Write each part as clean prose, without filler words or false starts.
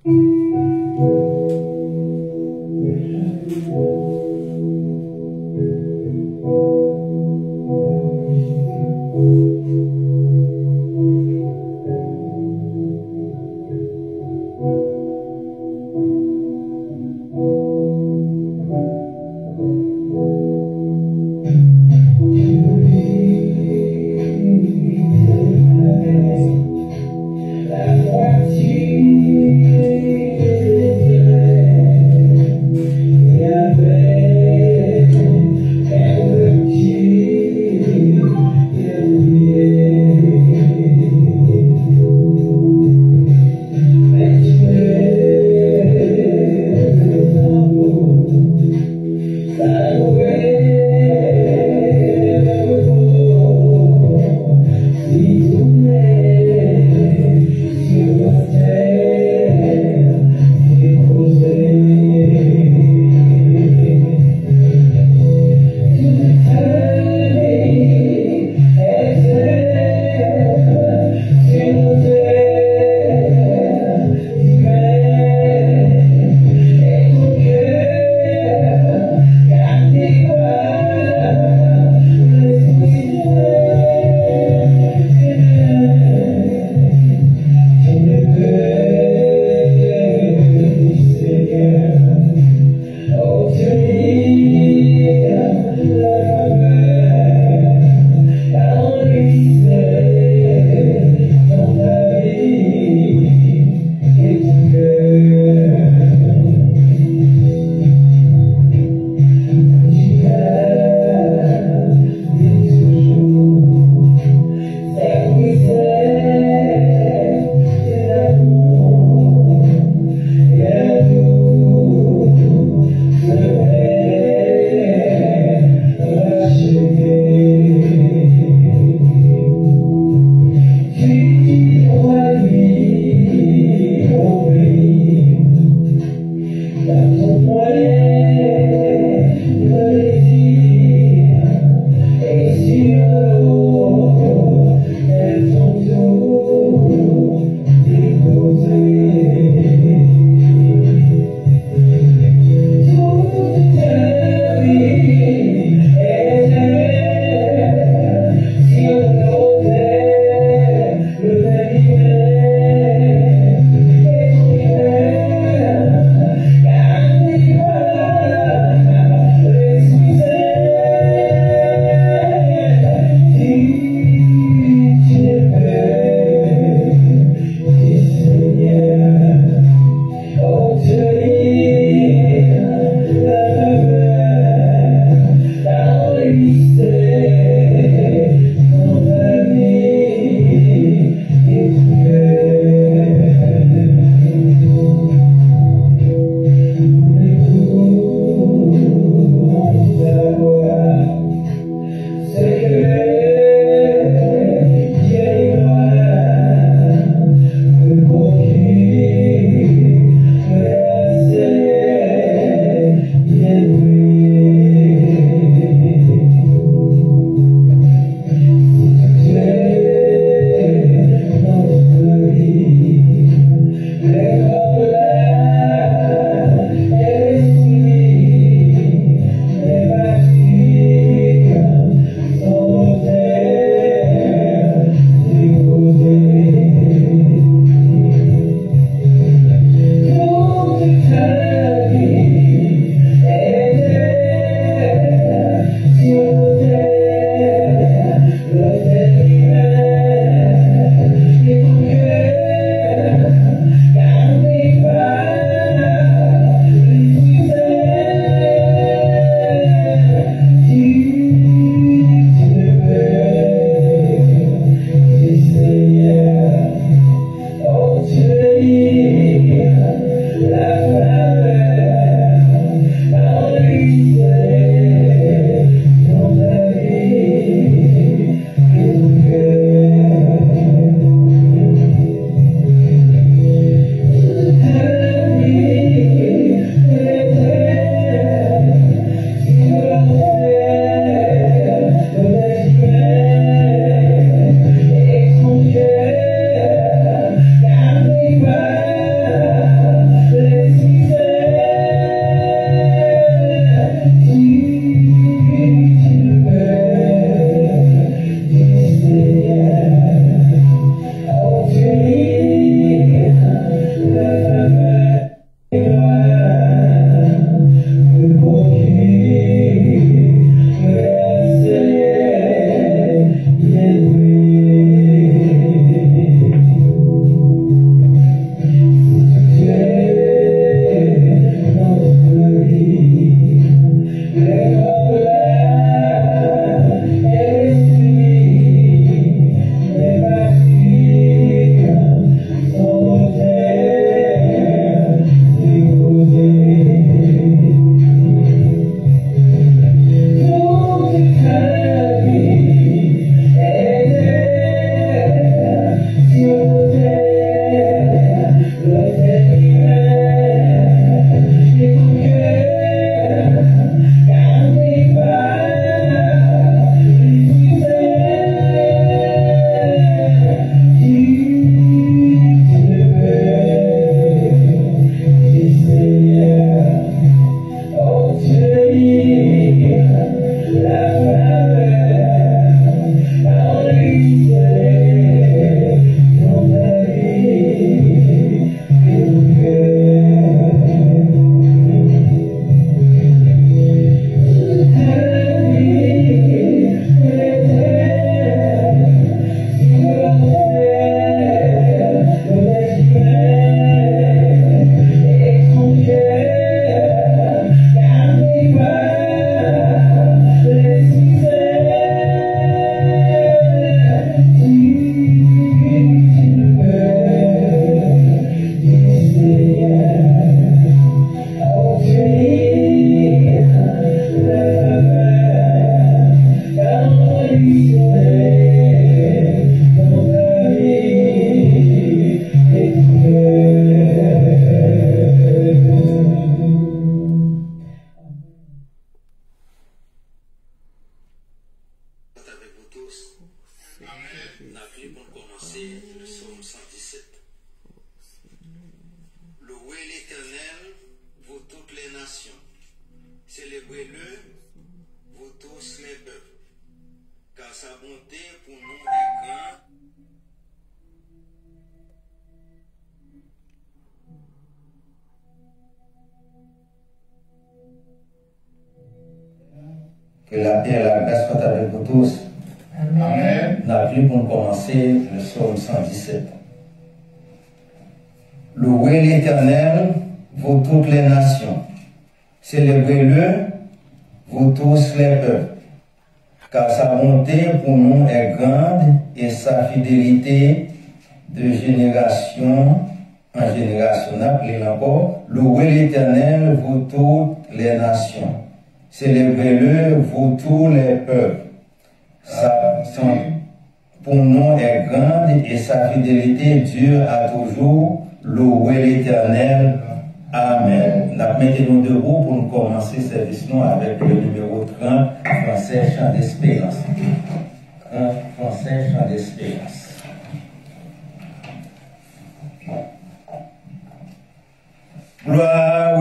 La voiture Que la paix et la grâce soient avec vous tous. Amen. On a vu pour commencer le psaume 117. Louez l'Éternel, vous toutes les nations. Célébrez-le, vous tous les peuples. Car sa bonté pour nous est grande et sa fidélité de génération en génération. Appelez encore. Louez l'Éternel, vous toutes les nations. Célébrez-le, vous tous les peuples. Pour nous est grande et sa fidélité dure à toujours. Louez l'Éternel. Amen. Mettez-nous debout pour nous commencer ce service avec le numéro 30, français chant d'espérance. Français chant d'espérance. Gloire,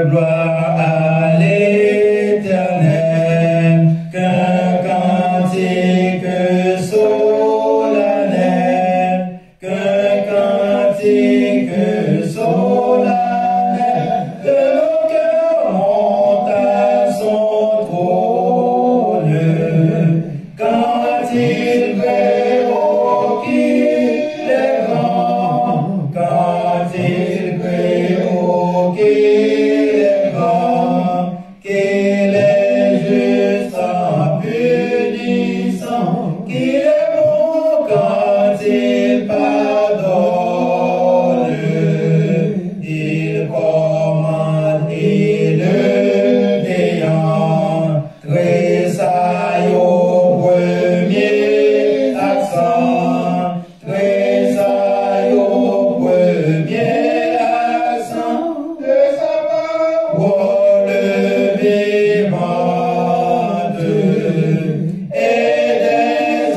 gloire à l'Éternel, qu'un cantique solennel, qu'un cantique solennel, que nos cœurs montent à son trône, quand il prévoit qu'il est grand, quand il prévoit qu'il est grand, qu'il est juste en punissant, qu'il est bon quand il pardonne, il commande et le néant, tressaille au premier accent, tressaille au premier accent de sa parole vivante et des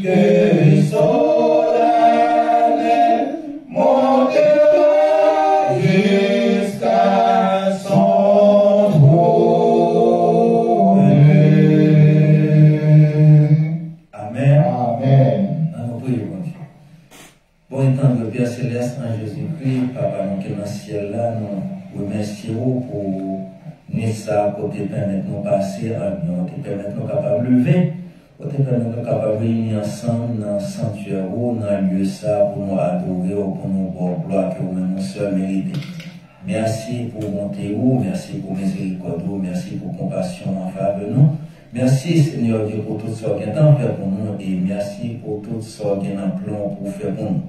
que solennel montera jusqu'à son trône. Amen. Amen. Nous prions, mon Dieu. Bon étant de Père Céleste en Jésus-Christ, Papa, nous qui dans le ciel là, nous remercions pour nous ça, pour te permettre de nous passer, pour te permettre de nous capables de lever, pour te permettre de nous capables de réunir ensemble dans le sanctuaire, dans le lieu ça, pour nous adorer, pour nous voir gloire que nous seul mérité. Merci pour bonté, merci pour miséricorde, merci pour compassion en faveur de nous. Merci Seigneur Dieu pour tout ce que tu as fait pour nous et merci pour tout ce que tu as plan pour faire pour nous.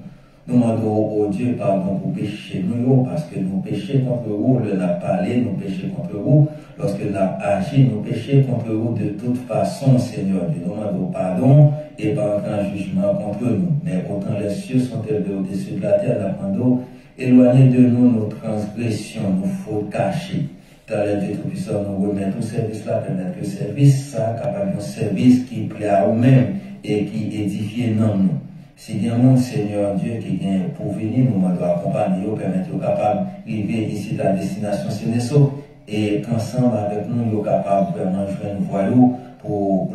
Nous demandons au Dieu pardon pour pécher nous parce que nous péchons contre vous, nous avons parlé, nous péchons contre vous, lorsque nous avons agi, nous péchons contre vous de toute façon, Seigneur Dieu. Nous demandons pardon et pas aucun jugement contre nous. Mais autant les cieux sont élevés au-dessus de la terre, nous demandons éloignez de nous nos transgressions, nos fautes cachées. Dans les Dieu Tout-Puissant, nous remettons tout service là, permettre que le service, ça, capable de service qui plaît à vous-même et qui édifie non nous. Si bien mon Seigneur Dieu qui vient pour venir, nous devons accompagner, permettre aux capables d'arriver ici à la destination Sénéso et qu'ensemble avec nous, nous sommes capables vraiment de jouer une voie pour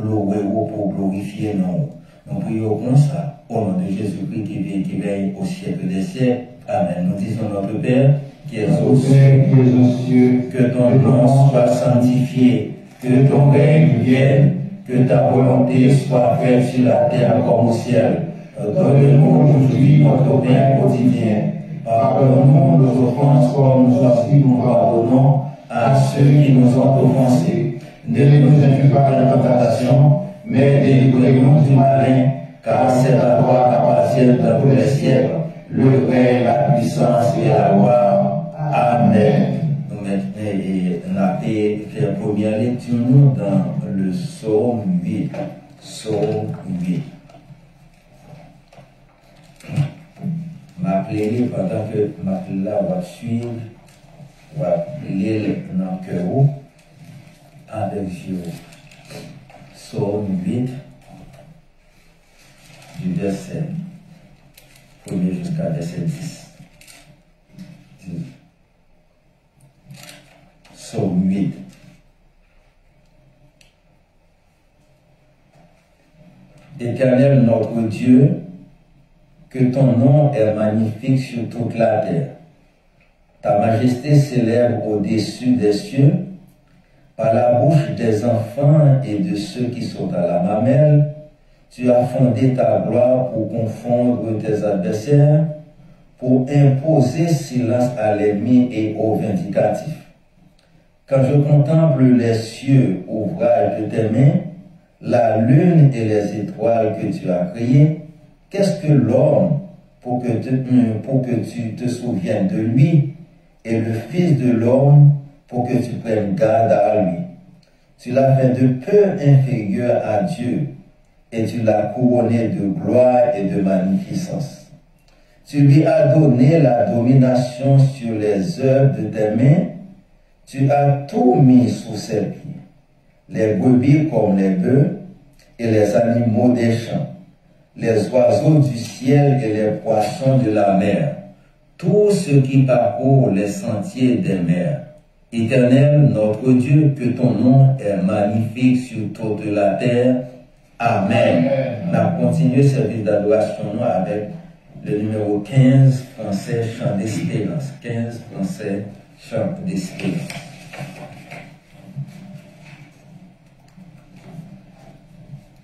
glorifier nous. Nous prions comme ça, au nom de Jésus-Christ qui vit et qui veille au siècle des siècles. Amen. Nous disons notre Père, qui est aux cieux, que ton nom soit sanctifié, que ton règne vienne, que ta volonté soit faite sur la terre comme au ciel. Donne-nous aujourd'hui notre pain quotidien. Pardonne-nous nos offenses comme nous aussi nous pardonnons à ceux qui nous ont offensés. Ne nous induis pas dans la tentation, mais délivrez-nous du malin, car c'est à toi qu'appartiennent dans tous les siècles le règne, la puissance et la gloire. Amen. Nous maintenant, on a fait la première lecture nous dans le psaume 8. Psaume 8. M'appeler pendant que m'appeler là va suivre, va lire dans le cœur avec Dieu. Psaume 8, du verset 1 jusqu'à verset 10. Psaume 8. Éternel notre Dieu, que ton nom est magnifique sur toute la terre. Ta majesté s'élève au-dessus des cieux. Par la bouche des enfants et de ceux qui sont à la mamelle, tu as fondé ta gloire pour confondre tes adversaires, pour imposer silence à l'ennemi et aux vindicatifs. Quand je contemple les cieux, ouvrage de tes mains, la lune et les étoiles que tu as créées, qu'est-ce que l'homme pour que tu te souviennes de lui, et le Fils de l'homme pour que tu prennes garde à lui? Tu l'as fait de peu inférieur à Dieu, et tu l'as couronné de gloire et de magnificence. Tu lui as donné la domination sur les œuvres de tes mains, tu as tout mis sous ses pieds, les brebis comme les bœufs, et les animaux des champs, les oiseaux du ciel et les poissons de la mer, tout ce qui parcourt les sentiers des mers. Éternel, notre Dieu, que ton nom est magnifique sur toute la terre. Amen. On a continué ce service d'adoration avec le numéro 15, français, chant d'espérance. 15, français, chant d'espérance.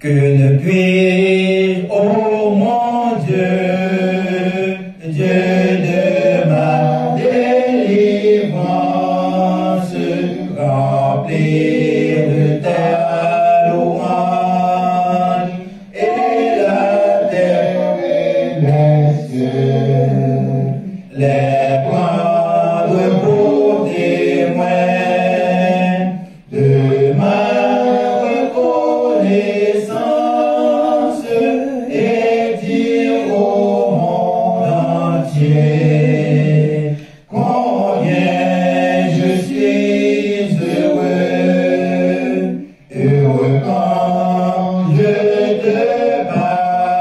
Que ne puis-je, ô mon Dieu, Dieu de ma délivrance, remplir de ta louange, et la terre et les cieux, les prendre pour témoins de ma reconnaissance et dire au monde entier combien je suis heureux, heureux quand je te parle.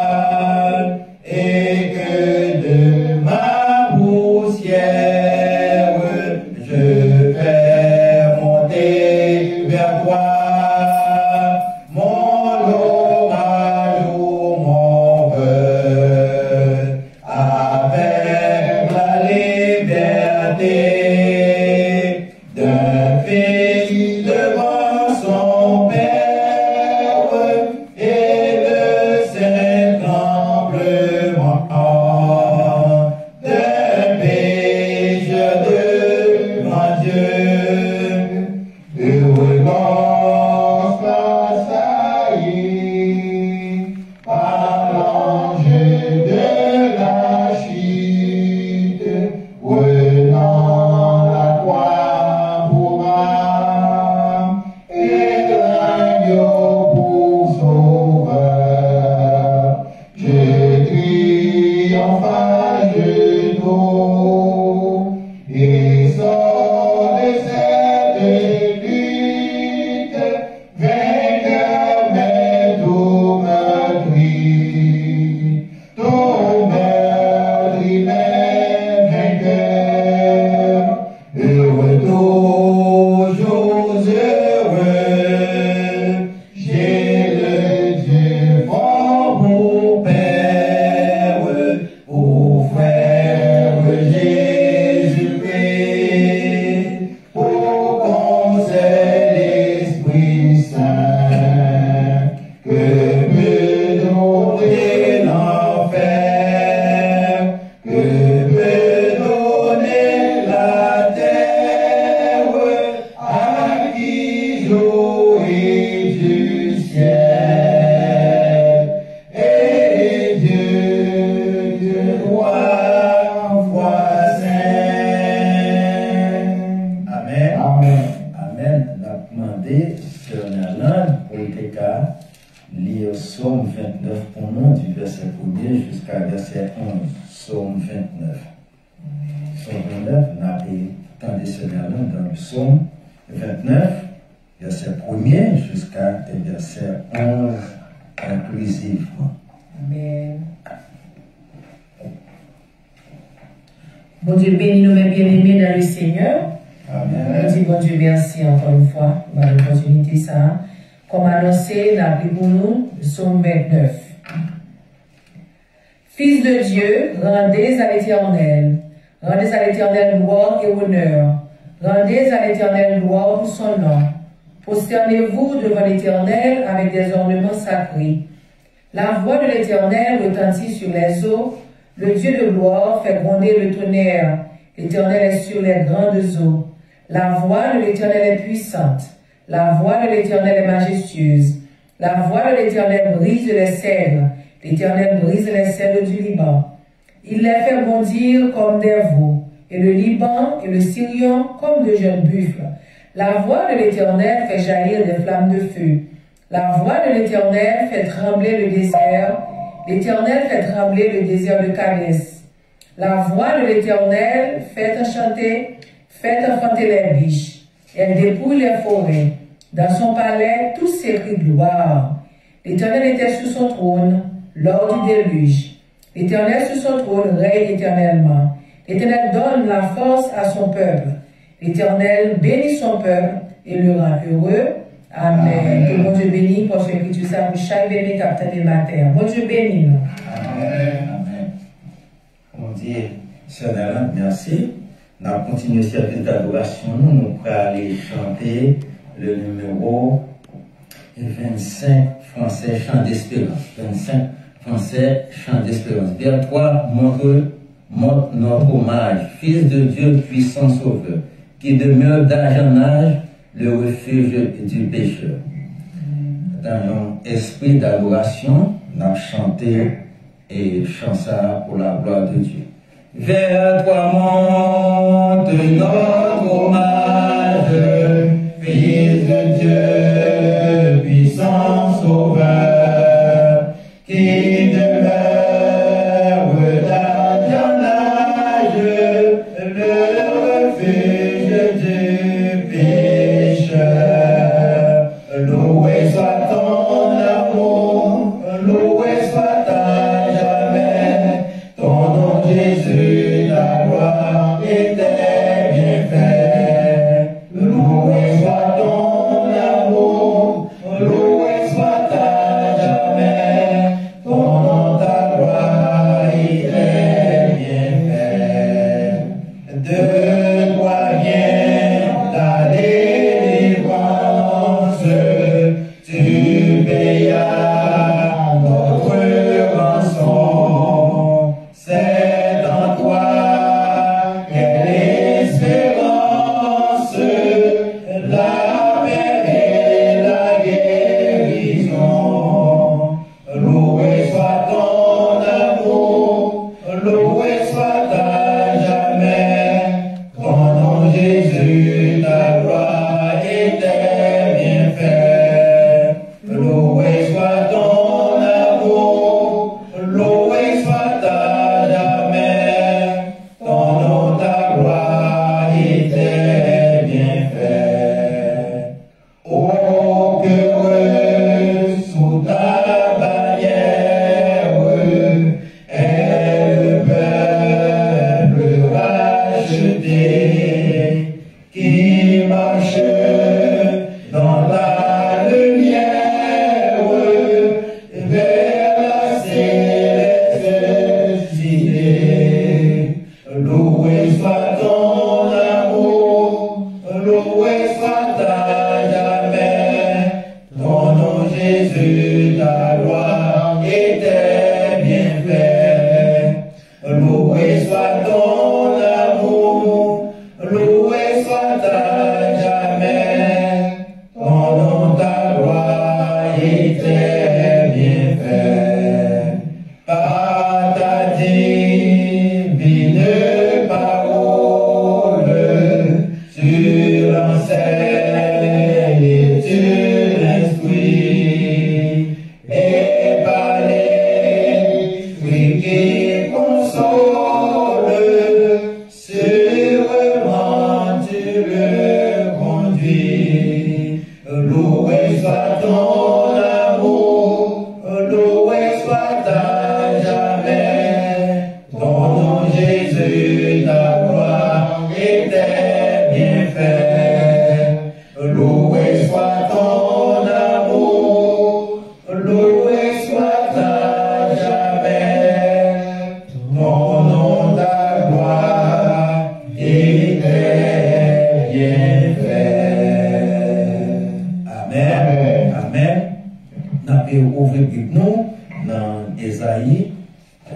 verset 1er jusqu'à verset 11, psaume 29. Psaume 29, on a entendu cela dans le psaume 29, verset 1er jusqu'à verset 11 inclusivement. Amen. Bon Dieu bénis nous, mes bien-aimés dans le Seigneur. Amen. On dit bon Dieu merci encore une fois pour l'opportunité ça. Comme annoncé, n'a pris pour nous le psaume 29. Fils de Dieu, rendez à l'Éternel. Rendez à l'Éternel gloire et honneur. Rendez à l'Éternel gloire pour son nom. Prosternez-vous devant l'Éternel avec des ornements sacrés. La voix de l'Éternel retentit sur les eaux. Le Dieu de gloire fait gronder le tonnerre. L'Éternel est sur les grandes eaux. La voix de l'Éternel est puissante. La voix de l'Éternel est majestueuse. La voix de l'Éternel brise les cèdres. L'Éternel brise les cèdres du Liban. Il les fait bondir comme des veaux, et le Liban et le Syrian comme de jeunes buffles. La voix de l'Éternel fait jaillir des flammes de feu. La voix de l'Éternel fait trembler le désert. L'Éternel fait trembler le désert de Cadès. La voix de l'Éternel fait enfanter les biches. Elle dépouille les forêts. Dans son palais, tous ses cris de gloire. L'Éternel était sur son trône lors du déluge. L'Éternel sur son trône règne éternellement. L'Éternel donne la force à son peuple. L'Éternel bénit son peuple et le rend heureux. Amen. Que bon Dieu bénisse pour ce que tu sais pour chaque bébé capitaine de la terre. Bon Dieu bénisse nous. Amen. Amen. On dit, Sœur Nala, merci. On a continué cette d'adoration. Nous pourrons aller chanter le numéro 25 français chant d'espérance. 25 français chant d'espérance. Vers toi, montre notre hommage, Fils de Dieu, puissant sauveur, qui demeure d'âge en âge le refuge du pécheur. Dans un esprit d'adoration, on a chanté et chanté pour la gloire de Dieu. Vers toi monte notre hommage, Fils de Dieu, puissant sauveur, qui demeure d'âge en âge le refuge du pécheur. Loué soit ton amour, loué soit à jamais, ton nom Jésus, ta gloire et tes bienfaits. Loué soit ton amour, loué soit à jamais, ton nom, ta gloire.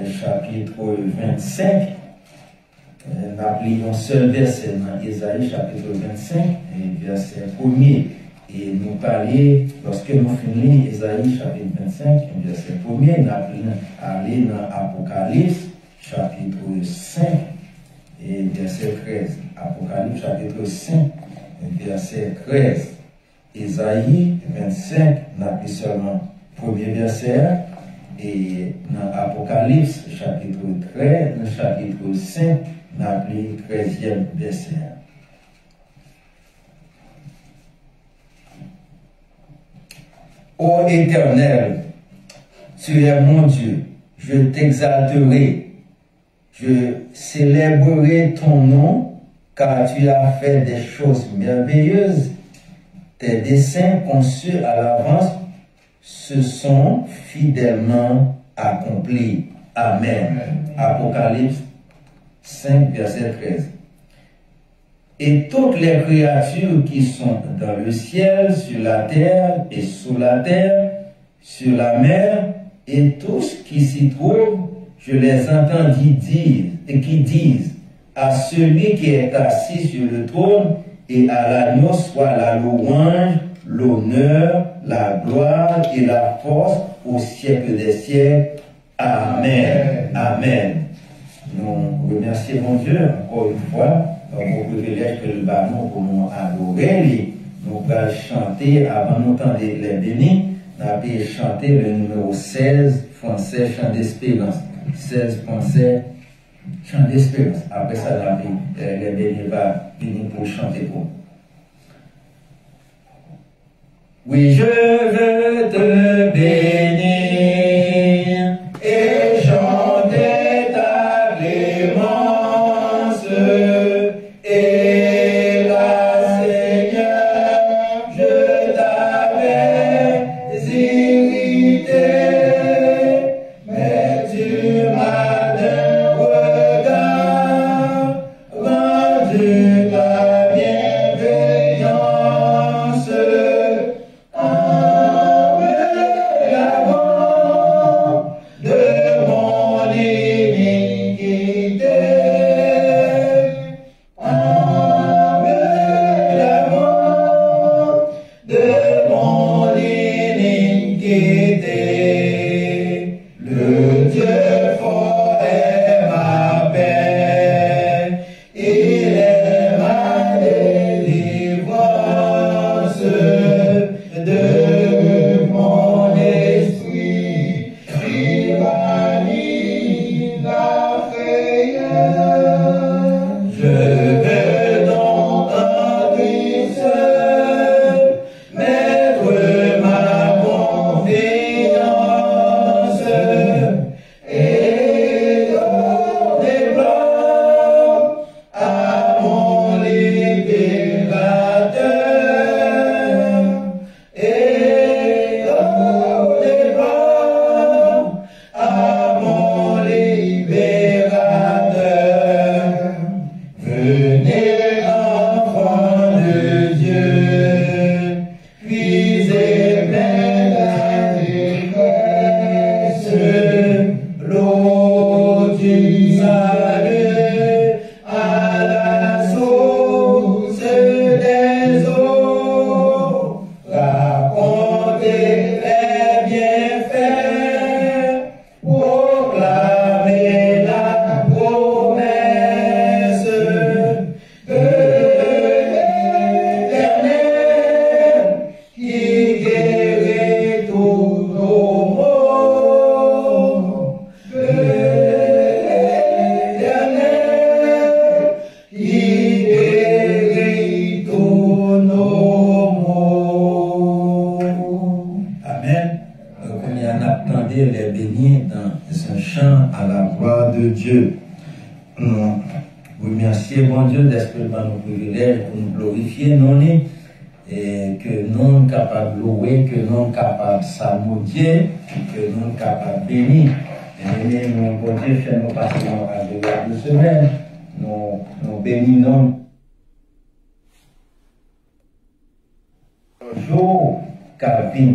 chapitre 25. Nous appelons un seul verset dans Isaïe chapitre 25, et verset 1er. Et nous parler, lorsque nous finissons Isaïe chapitre 25, verset 1er, nous appelons aller dans Apocalypse chapitre 5 et verset 13. Apocalypse chapitre 5 et verset 13. Isaïe 25, nous appelons seulement premier verset. Et dans Apocalypse chapitre 13, dans chapitre 5, nous appelons 13e verset. Ô Éternel, tu es mon Dieu, je t'exalterai, je célébrerai ton nom, car tu as fait des choses merveilleuses. Tes desseins conçus à l'avance se sont fidèlement accomplis. Amen. Apocalypse 5, verset 13. Et toutes les créatures qui sont dans le ciel, sur la terre et sous la terre, sur la mer, et tous qui s'y trouvent, je les entendis dire, et qui disent, à celui qui est assis sur le trône et à l'agneau soit la louange, l'honneur, la gloire et la force au siècle des siècles. Amen. Amen. Nous remercions Dieu encore une fois pour le privilège que le ballon pour nous adorer. Nous allons chanter, avant nous entendre les bénis, nous allons chanter le numéro 16, français, chant d'espérance. 16 français, chant d'espérance. Après ça, les bénis vont venir pour chanter pour nous. Oui, je veux te bénir et chanter ta clémence. Et là, Seigneur, je t'avais irrité, mais tu m'as d'un regard rendu ta bienveillance. Que nous sommes capables de bénir. Et nous, bon Dieu, fait nos passions agréables de semaine. Nous bénissons. Un jour, Calvin,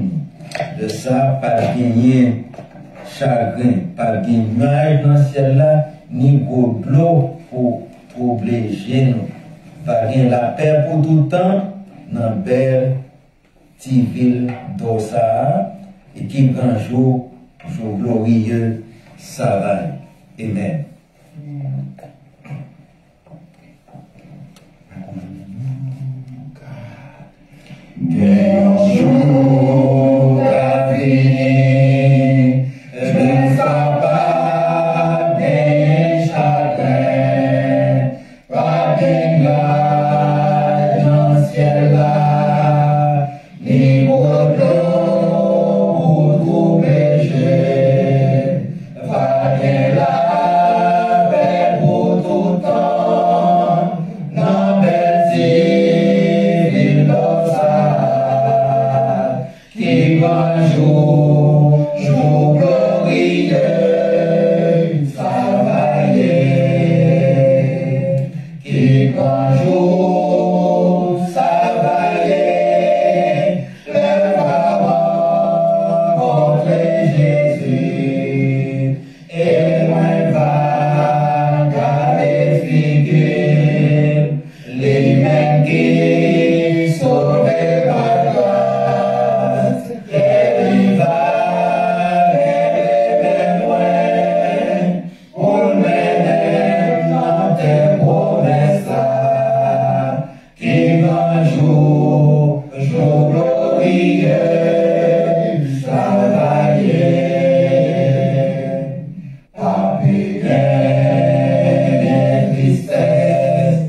de ça, pas gagner chagrin, pas de nuage dans le ciel là, ni gros de l'eau pour obliger nous. Pas de la paix pour tout le temps, dans belle petite ville d'Ossa, et qui grand jour glorieux, ça va. Amen. Un jour à venir, je ne serai pas des chagrins, pas des nuages dans le ciel là, ni pour l'eau pour pécher, pas de la paix pour tout le temps, non belle ville d'Ossa. Qui un jour, jour glorieux, ça va y être. Qui un jour, ça va y être. Le va rencontrer Jésus. Et moi, va garder figure. Les mêmes qui sauvaient par grâce. Il va rêver loin pour mener dans tes promesses qui un jour, jour glorieux, ça va y être. Pas bien, tristesse,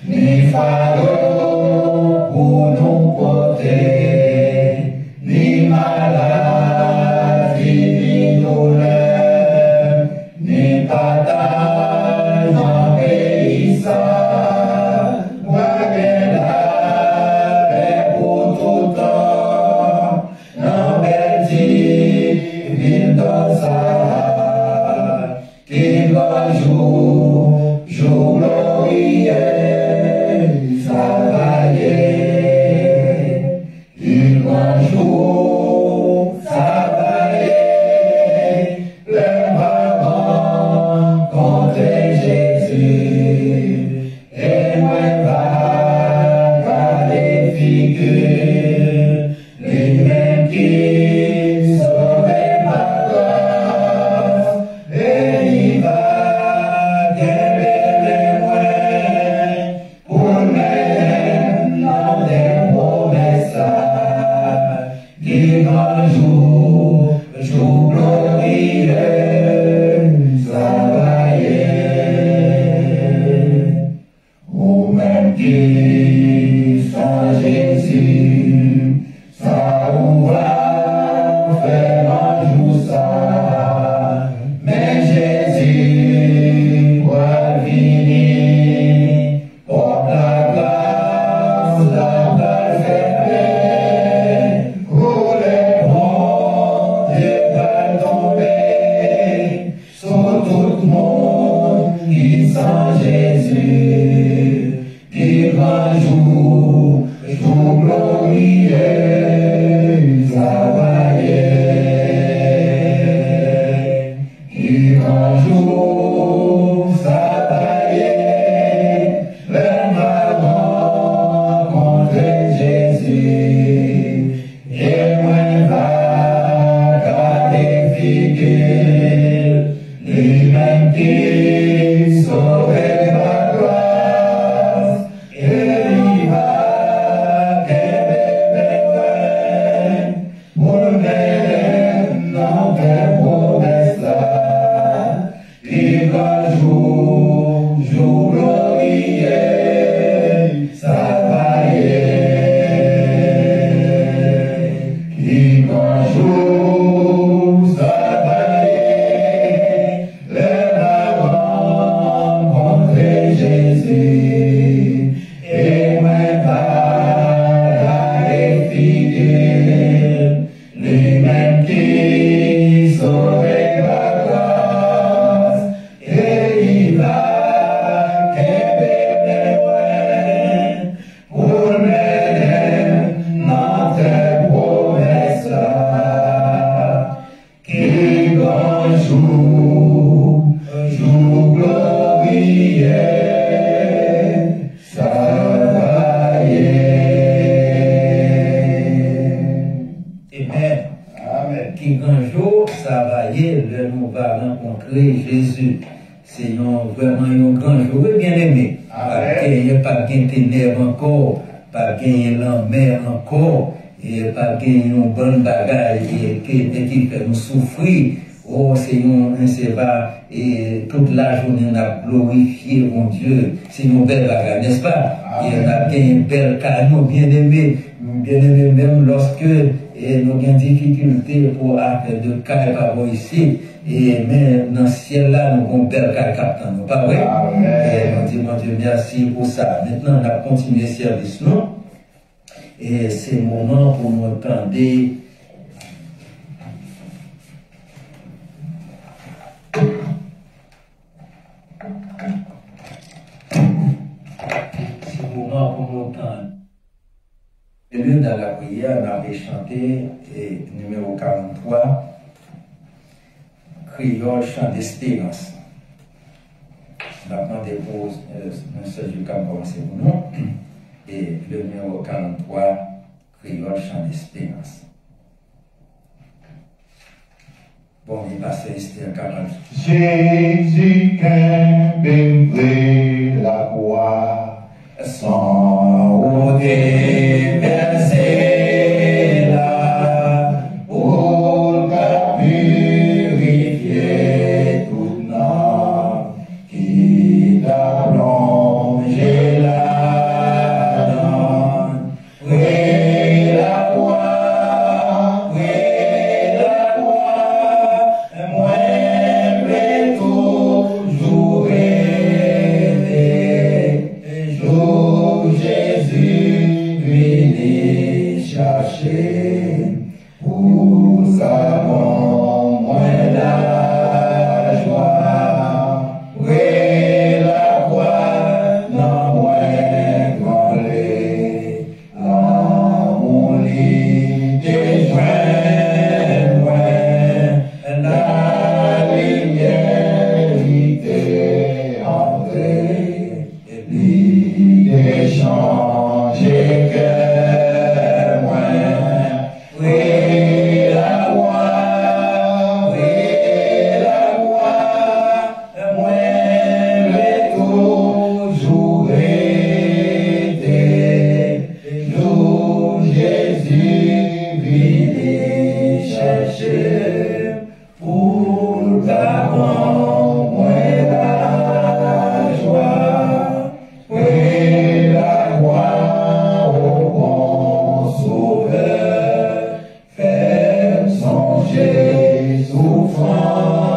ni fardeau pour nous porter, ni maladie, ni douleur, ni partage en pays ça. Voyez la paix pour tout temps, dans belle ville d'Ossa, qui un jour, jour glorieux, ça va y être. Un jour, ça va y être. Le va rencontrer Jésus. Et moi, va garder figure. Les mêmes qui sauvaient ma grâce. Et il va guérir loin pour même dans des promesses. Qui un jour, jour glorieux, ça va y être. Ou même qui sans Jésus, ça ou va faire un jour ça. Mais Jésus va venir, porte la grâce, la grâce est pour les bons, Dieu va tomber sur tout le monde qui sans Jésus, qui un jour, jour glorieux, ça va y être. Qui un jour, ça va y être. Le va rencontrer Jésus. Et moi, va garder figure. Lui-même qui saurait ma grâce. Et il va guérir loin. Pour même dans tes promesses. Qui un jour, jour glorieux, ça va y être. Qui un jour, ça va y être. Le va rencontrer Jésus. C'est vraiment un grand jour, bien aimé. Il n'y a pas de ténèbres encore, pas de l'enmer encore, et pas de une bonne bagaille qui fait nous souffrir. Oh, c'est pas, et toute la journée on a glorifié mon Dieu. C'est une belle bagaille, n'est-ce pas? Et on a une belle canon, bien aimé, même lorsque nous avons des difficultés pour faire de cas par ici. Et mais dans le ciel là, nous avons une belle carte captain, pas vrai? Et on dit, mon Dieu, merci pour ça. Maintenant, on a continué le service, non? Et c'est le moment pour nous entendre. C'est le moment pour nous entendre. Et lui, dans la prière, on avait chanté numéro 43. Créole, chant d'espérance. On a demandé pour un seul jour qui a commencé pour nous. Et le numéro 43, Créole, chant d'espérance. Bon, il passe Esther 40. Jésus qu'aimer la croix, sans ôter verser là, pour purifier tout nom qui t'a plongé là-dedans. Oui, la croix, moi, mais toujours aider. Jour Jésus venu chercher, pour savons moins la joie. Oui, la croix, non moins grandée, l'amour lit des joints, la lumière était entrée, l'idée changée que moi. Oui, la croix, moi, mais toujours été. Jour Jésus venu chercher, pour t'avoir moins la joie. Oui, la croix au bon sauveur, faire songer souffrance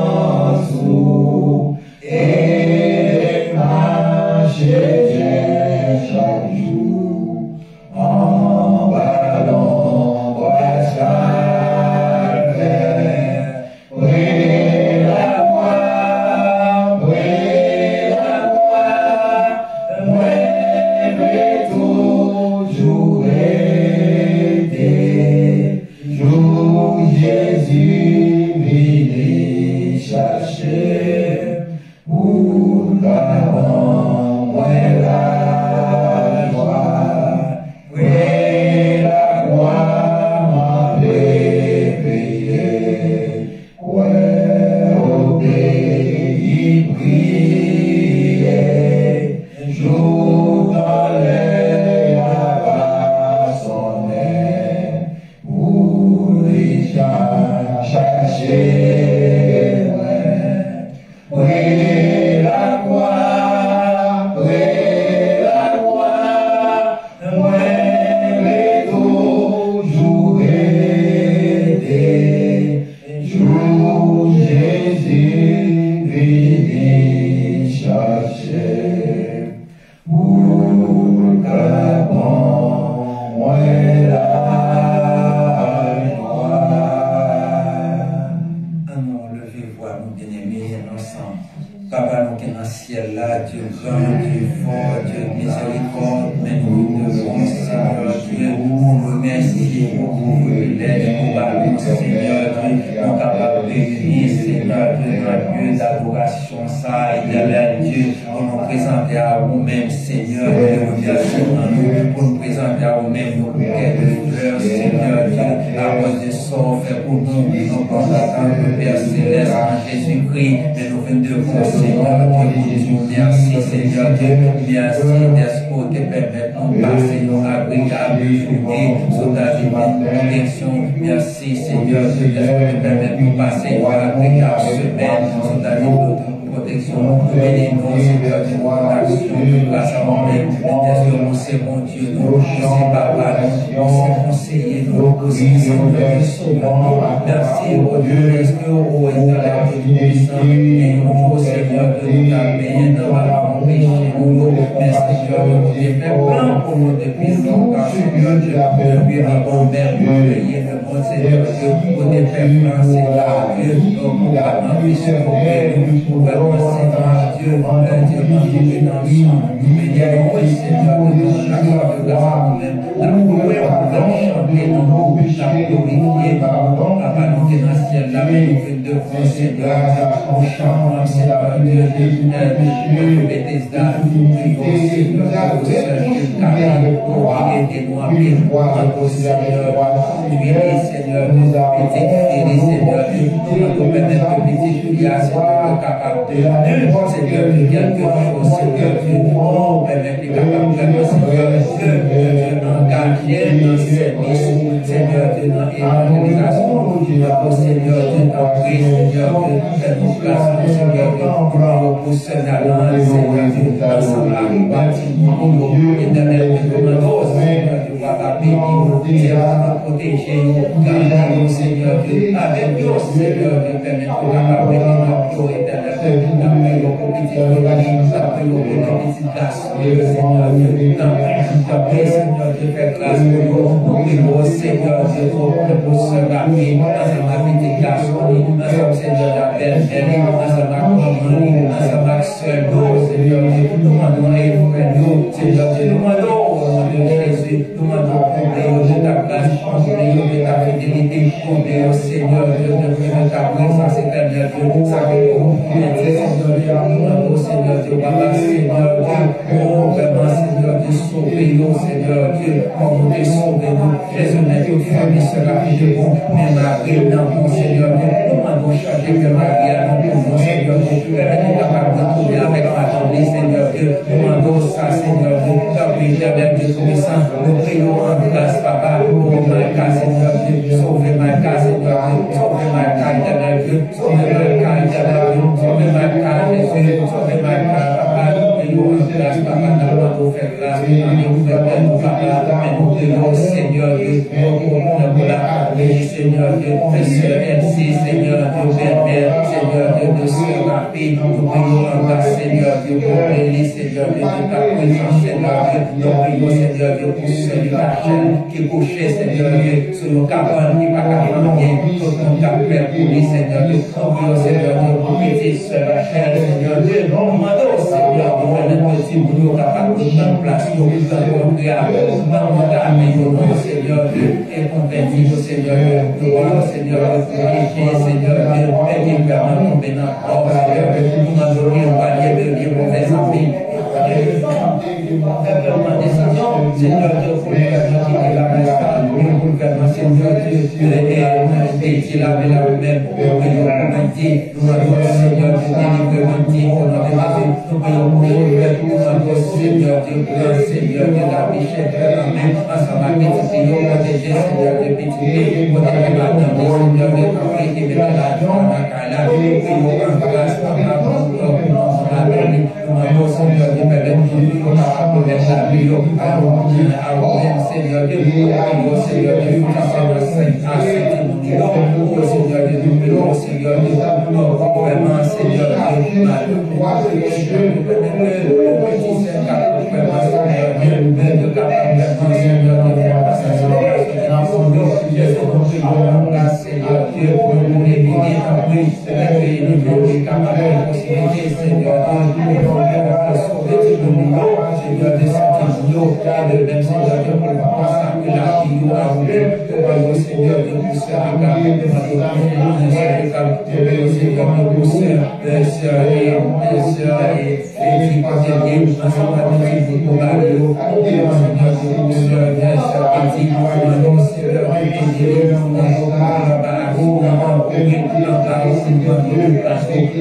et marcher chaque jour en ballon chaque verre. Oui, la croix, moi, mais toujours été. Jour Jésus venu chercher, pour t'avoir moins la joie. Oui, la croix m'a réveillé, ouais, obéi, prier, jour dans les abat sonner, pour les chercher. Oui, la croix, moi, mais toujours été. Jour Jésus venu chercher, pour qu'avant moi la joie. Allons, levez-vous, nous bien-aimés, ensemble. Papa, nous qui dans le ciel là, Dieu grand, Dieu fort, Dieu miséricorde, mais nous devons, Seigneur Dieu, nous remercier pour vos privilèges, pour parler, Seigneur Dieu, nous capables de réunir, Seigneur Dieu, notre Dieu d'adoration, ça, éternel Dieu, pour nous présenter à vous-même, Seigneur Dieu, pour nous présenter à vous-même nos bouquets de fleurs, Seigneur Dieu, à cause de son fait pour nous, nous pensons le Père Céleste en Jésus-Christ, mais nous venons devant Seigneur Dieu, merci Seigneur Dieu, merci d'être pour te permettre de passer une agréable journée sous ta divine protection, merci Seigneur Dieu, d'être pour te permettre de passer une agréable semaine sous ta divine protection, nous bénissons Seigneur Dieu, notre action, grâce à nous-mêmes, nous c'est mon Dieu, nous c'est Papa, nous c'est conseiller, nous c'est Seigneur Sauveur, merci au Dieu, est-ce que au éternel puissant, et nous Seigneur de nous amener dans la péché, nous, mais Seigneur de nous faire plein pour nous depuis longtemps, Seigneur Dieu, depuis avant même de prier le bon Seigneur Dieu, pour te faire plein, Seigneur Dieu, pour vraiment puisser pour nous, vraiment Seigneur Dieu, Dieu, nous bénissons, Seigneur, de nous accorder grâce à nous-mêmes, la gloire, chanter dans nos péchés, glorifier, Papa, nous sommes dans le ciel, là, mais nous venons devant Seigneur, nous chantons, Seigneur Dieu, Bethesda, nous prions, Seigneur, Dieu, Carré, pour aidez-nous à vivre, Seigneur, huiler, Seigneur, petit fili, Seigneur, nous permettre que petit fili, Seigneur, capable de Seigneur, quelque chose, Seigneur, nous permettre de capable de Seigneur, Dieu, engager dans le service, Seigneur, dans l'évangélisation, Seigneur, dans Seigneur, nous plaçons, Seigneur, pour ce talent, Seigneur, ensemble à nous bâtir, éternel, nous Seigneur, tu vas la bénir, Seigneur, protéger, garder, Seigneur, avec nous, Seigneur, permettre de la bénir, éternel, d'après le petit organisme, d'après le petit grâce, Seigneur, d'après, Seigneur, de faire grâce pour nous, prions, Seigneur, pour se rappeler, ensemble avec tes garçons, ensemble, Seigneur, d'appel, ensemble avec maman, ensemble avec sœur, Seigneur, nous demandons et frère, Seigneur, nous demandons au nom de Jésus, nous demandons de ta grâce, de ta fidélité, Seigneur, de ta présence éternelle, sa Seigneur, nous demandons, Seigneur, de Papa, Seigneur, oh, vraiment, Seigneur, de sauver nous, Seigneur, Dieu, comme de sauver nous, Jésus, notre famille sera fidèle, mais Marie, dans mon Seigneur, nous demandons changer que Marie a dans mon Seigneur, permettez capable de trouver avec ma journée, Seigneur, Dieu, nous demandons ça, Seigneur, Dieu, ta éternelle de connaissance, nous prions en grâce, Papa, pour ma cas, Seigneur, Dieu, sauver ma cas, Seigneur, Dieu, sauver ma cas, éternel, Dieu, sauver ma cas, éternel, Dieu, sauver ma cas, Jésus, sauver ma cas, Papa, nous prions en grâce, Papa, nous faire grâce, nous faisons Papa, mais nous prions, Seigneur, Dieu, pour la parler, Seigneur, Dieu, Seigneur, merci, Seigneur, Dieu, Père, Seigneur, Dieu, de se rappeler, nous prions en grâce, Seigneur, Dieu, pour bénir, Seigneur, Dieu, de ta présence, Seigneur, Dieu, nous prions, Seigneur, Dieu, pour celui la chaîne qui est couché, Seigneur, Dieu, sur nos cabanes, qui va cabaner, tout le monde a fait pour lui, Seigneur, Dieu, nous prions, Seigneur, Dieu, pour péter sur la chaîne, Seigneur, Dieu, nous demandons, Seigneur, Dieu, pour les petits boulots capables de prendre place, nous prions, Seigneur, et convertir, Seigneur, nous prions, Seigneur, pour protéger, Seigneur, et qui permet de tomber dans le corps, Seigneur, nous demandons un palier de libre mauvais amis. Vraiment décision, Seigneur Dieu, pour les personnes qui étaient là, pour vraiment, Seigneur Dieu, et la même, pour humanité, nous demandons, Seigneur Dieu, délivrer humanité, au nom de Jésus, nous prions pour les nous demandons, Seigneur Dieu, Seigneur Dieu, la bichette, ensemble avec petit pays, protéger, Seieur Dieu, petit pays, protéger madame, Seigneur Dieu, quand qui met la joie, la nous prions en grâce, nous Seigneur Dieu, nous capable de mettre la vie à vous-même, Seigneur Dieu, Seigneur Dieu, Seigneur Dieu, nous prions, Seigneur Dieu, vraiment, Seigneur Dieu, Seigneur, Seigneur, nous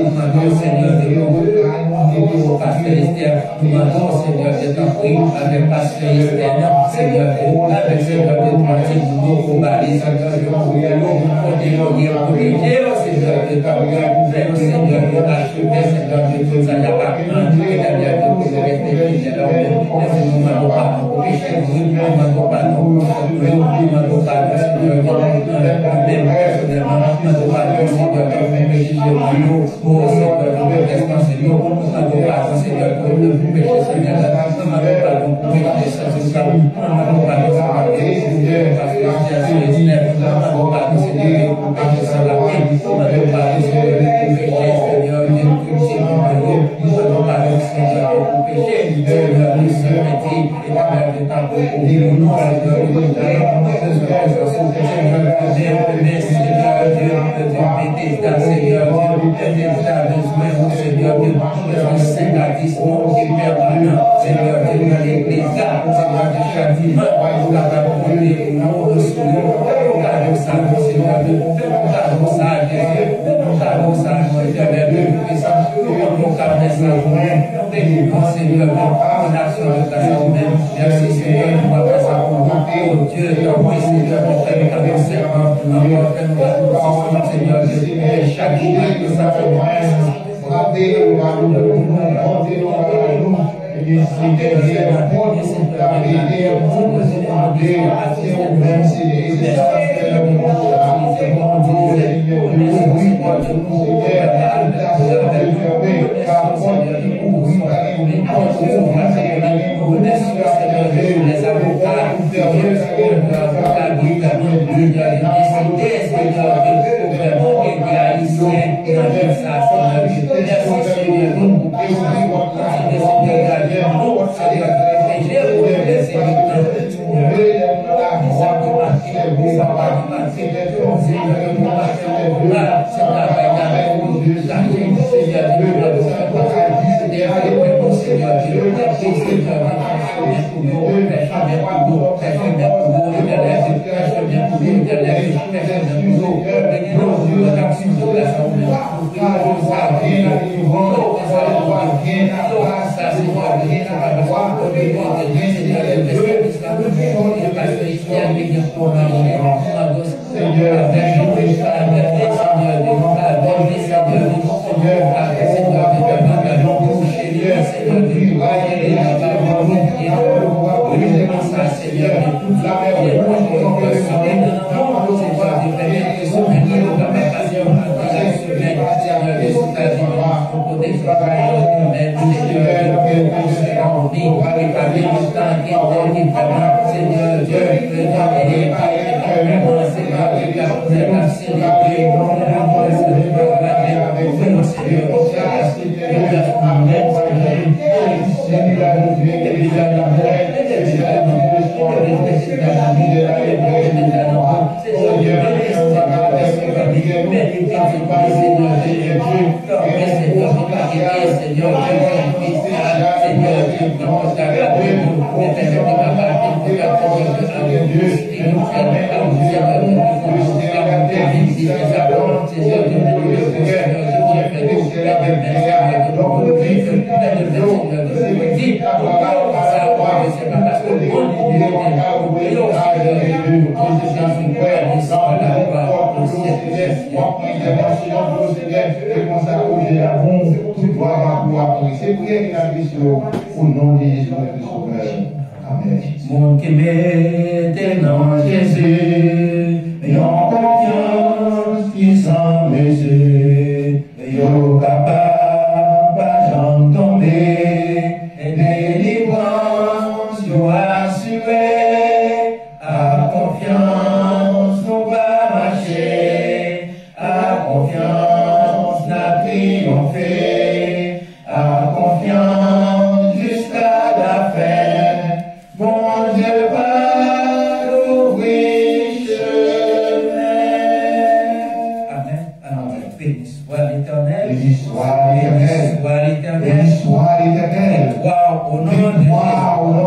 demandons, Seigneur, de nous, Pasteur Esther, nous demandons, Seigneur, de t'appuyer avec Pasteur Esther, Seigneur, avec Seigneur, de tranquille, nous combattre, Seigneur, de protéger, Seigneur, de t'appuyer, Seigneur, de achever, Seigneur, de tout ça, il n'y a pas de mal, c'est-à-dire de tout rester fidèle, nous demandons pas nos péchés, nous demandons pas nos Seigneur, même personnellement, nous demandons pas nos Seigneur, de péché chez nous, oh Seigneur, de restons, Seigneur, nous demandons pas, Seigneur, de péché, Seigneur, nous demandons pas de péché, Seigneur, nous demandons pas de Seigneur, parce que Jésus est nous demandons pas de Seigneur, de péché sans la paix, nous demandons pas de Seigneur, de péché, Seigneur, de péché, nous demandons pas de Seigneur, de péché, Seigneur, nous sommes petits, et la mère de ta peau, nous, Seigneur, nous Mon qui m'aide dans Jésus, et en confiance qui sans mesure, et au capable à j'en tomber, et délivrance nous assurer, à confiance nous va marcher, à confiance n'a triomphé, à confiance jusqu'à la fin. Mon Dieu va l'ouvrir chemin. Amen. Amen. Béni soit l'Éternel. Béni soit l'Éternel. Béni soit l'Éternel. Victoire au nom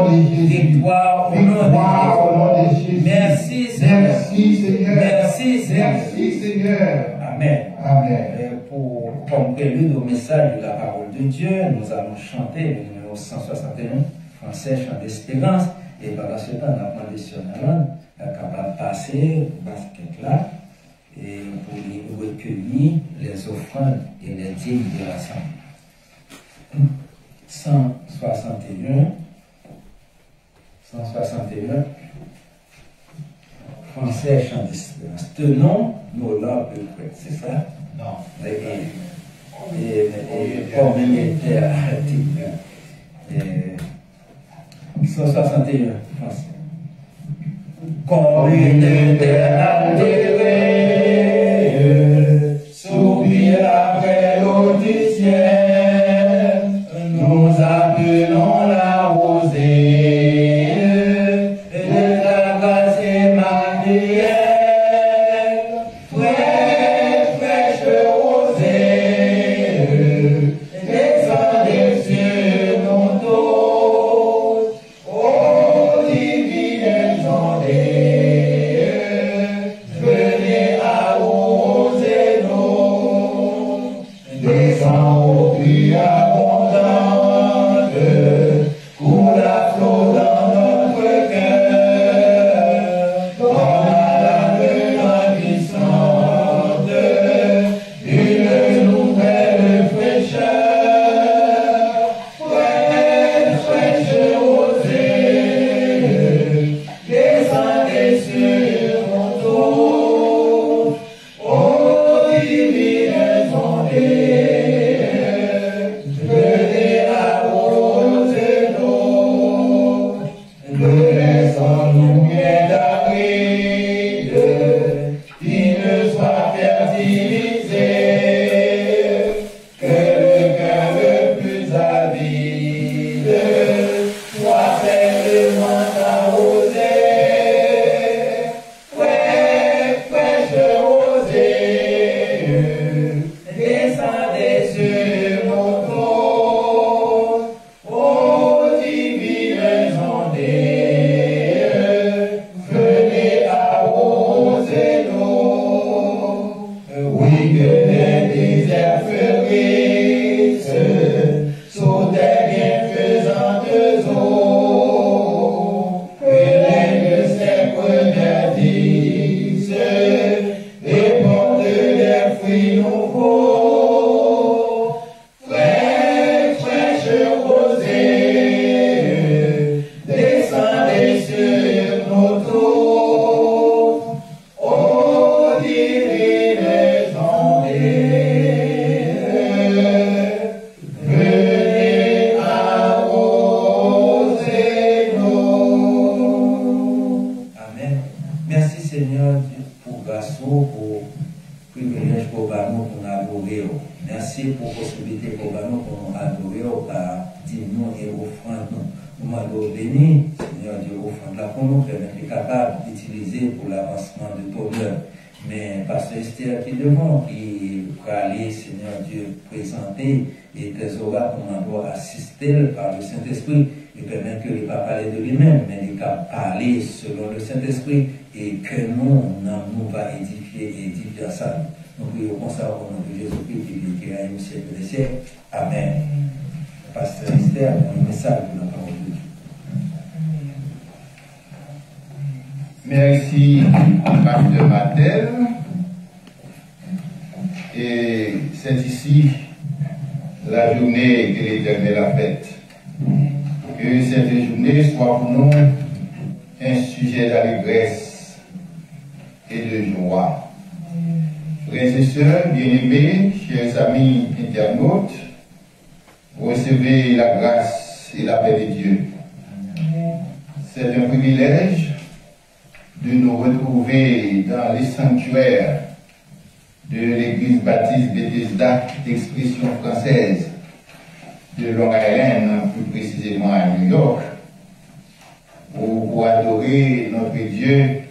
de Jésus. Victoire au nom de Jésus. Merci Seigneur. Merci Seigneur. Merci Seigneur. Merci Seigneur. Amen. Amen. comme prélude au message de la parole de Dieu, nous allons chanter le numéro 161, français, chant d'espérance. Et par la suite, on a demandé sur Nalan, capable de passer basket là, et pour recueillir les offrandes et les dîmes de l'assemblée. 161, français, chant d'espérance. Tenons nos lampes prêtes, c'est ça? Non. Et comme il était arrêté. 161, français. Comme il était altéré, soupir après l'eau du ciel, nous appelons la rosée de la grâce Emmanuel, fraîche rosée, descendez sur nous tous, ô divines ondées, venez arroser nous, descends au puits abondante, coule à flot dans notre cœur, comme à la grandissante, une nouvelle fraîcheur, fraîche rosée, descendez sur nous tous, ô divines ondées, venez arroser nous, laissons-nous bien d'aride, qui ne soit fertilisé, que le cœur le plus avide soit pleinement arrosé, fraîche rosée, descendez sur nous tous, ô divines ondées, venez arroser nous. Oui, que les déserts fleurissent sous des bienfaisantes eaux, que les lieux secs verdissent et portent des fruits nouveaux, fraîche rosée, descendez sur nous tous, ô divines ondées, venez arroser nous. Amen. Merci Seigneur pour grâce, pour privilège pour nous adorer. Merci pour la possibilité pour nous adorer par dîmes et offrandes. Nous m'avons béni, Seigneur Dieu, offrande là pour nous permettre d'être capable d'utiliser pour l'avancement de ton œuvre. Mais Pasteur Esther qui devant, qui va aller, Seigneur Dieu, présenter et tes oracles, on doit assister par le Saint-Esprit et permettre qu'il ne pas parler de lui-même, mais il va parler selon le Saint-Esprit et que nous va édifier et édifier ça. Nous prions comme ça au nom de Jésus-Christ qui est au siècle des siècles. Amen. Pasteur Esther, un message de la parole de Dieu. Merci, Pasteur Matel. Et c'est ici la journée que l'Éternel a faite. Que cette journée soit pour nous un sujet d'allégresse et de joie. Frères et sœurs, bien-aimés, chers amis internautes, recevez la grâce et la paix de Dieu. C'est un privilège de nous retrouver dans les sanctuaires de l'église baptiste Bethesda d'expression française de Long Island, plus précisément à New York, pour adorer notre Dieu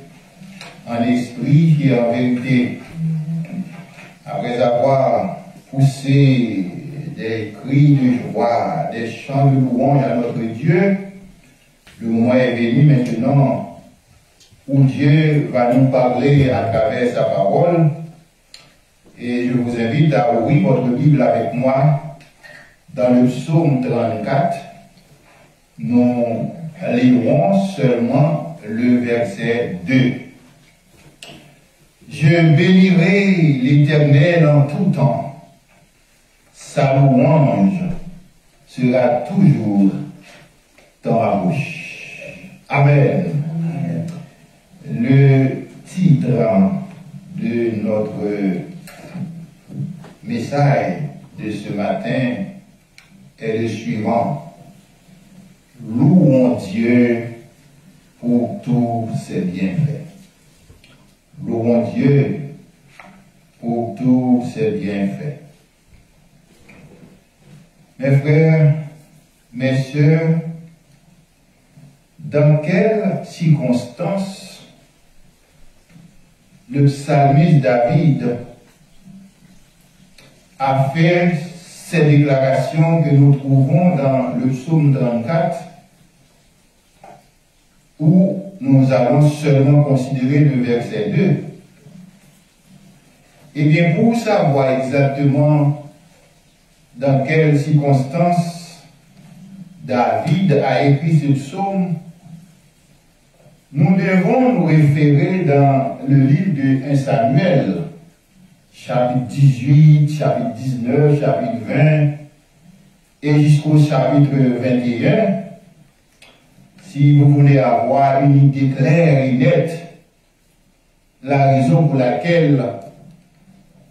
en esprit et en vérité. Après avoir poussé des cris de joie, des chants de louange à notre Dieu, le moment est venu maintenant où Dieu va nous parler à travers sa parole Et je vous invite à ouvrir votre Bible avec moi dans le psaume 34. Nous lirons seulement le verset 2. Je bénirai l'Éternel en tout temps. Sa louange sera toujours dans ma bouche. Amen. Le titre de notre message de ce matin est le suivant. Louons Dieu pour tous ses bienfaits. Louons Dieu pour tous ses bienfaits. Mes frères, mes sœurs, dans quelles circonstances le psalmiste David a fait ces déclarations que nous trouvons dans le psaume 34, où nous allons seulement considérer le verset 2. Eh bien, pour savoir exactement dans quelles circonstances David a écrit ce psaume, nous devons nous référer dans le livre de 1 Samuel, chapitre 18, chapitre 19, chapitre 20, et jusqu'au chapitre 21, si vous voulez avoir une idée claire et nette, la raison pour laquelle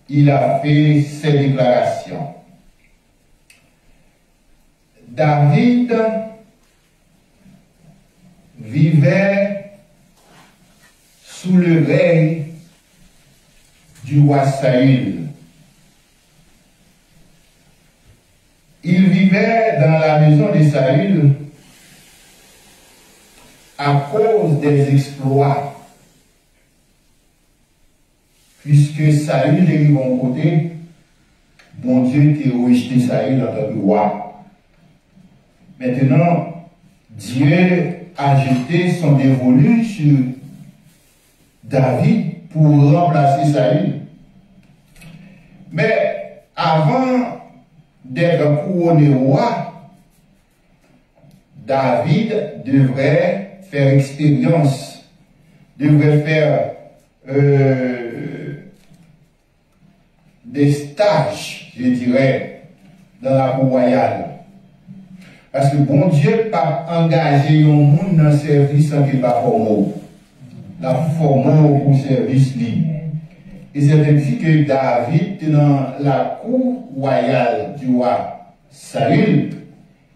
il a fait ces déclarations. David vivait sous le règne du roi Saül. Il vivait dans la maison de Saül à cause des exploits. Puisque Saül est de mon côté, bon Dieu était rejeté Saül en tant que roi. Maintenant, Dieu a jeté son dévolu sur David pour remplacer Saül. Mais avant d'être couronné roi, David devrait faire expérience, devrait faire des stages, je dirais, dans la cour royale. Parce que bon Dieu n'a pas engagé un monde dans le service sans qu'il pas formé. La formé pour service libre. Et c'est ainsi que David, dans la cour royale du roi Saül,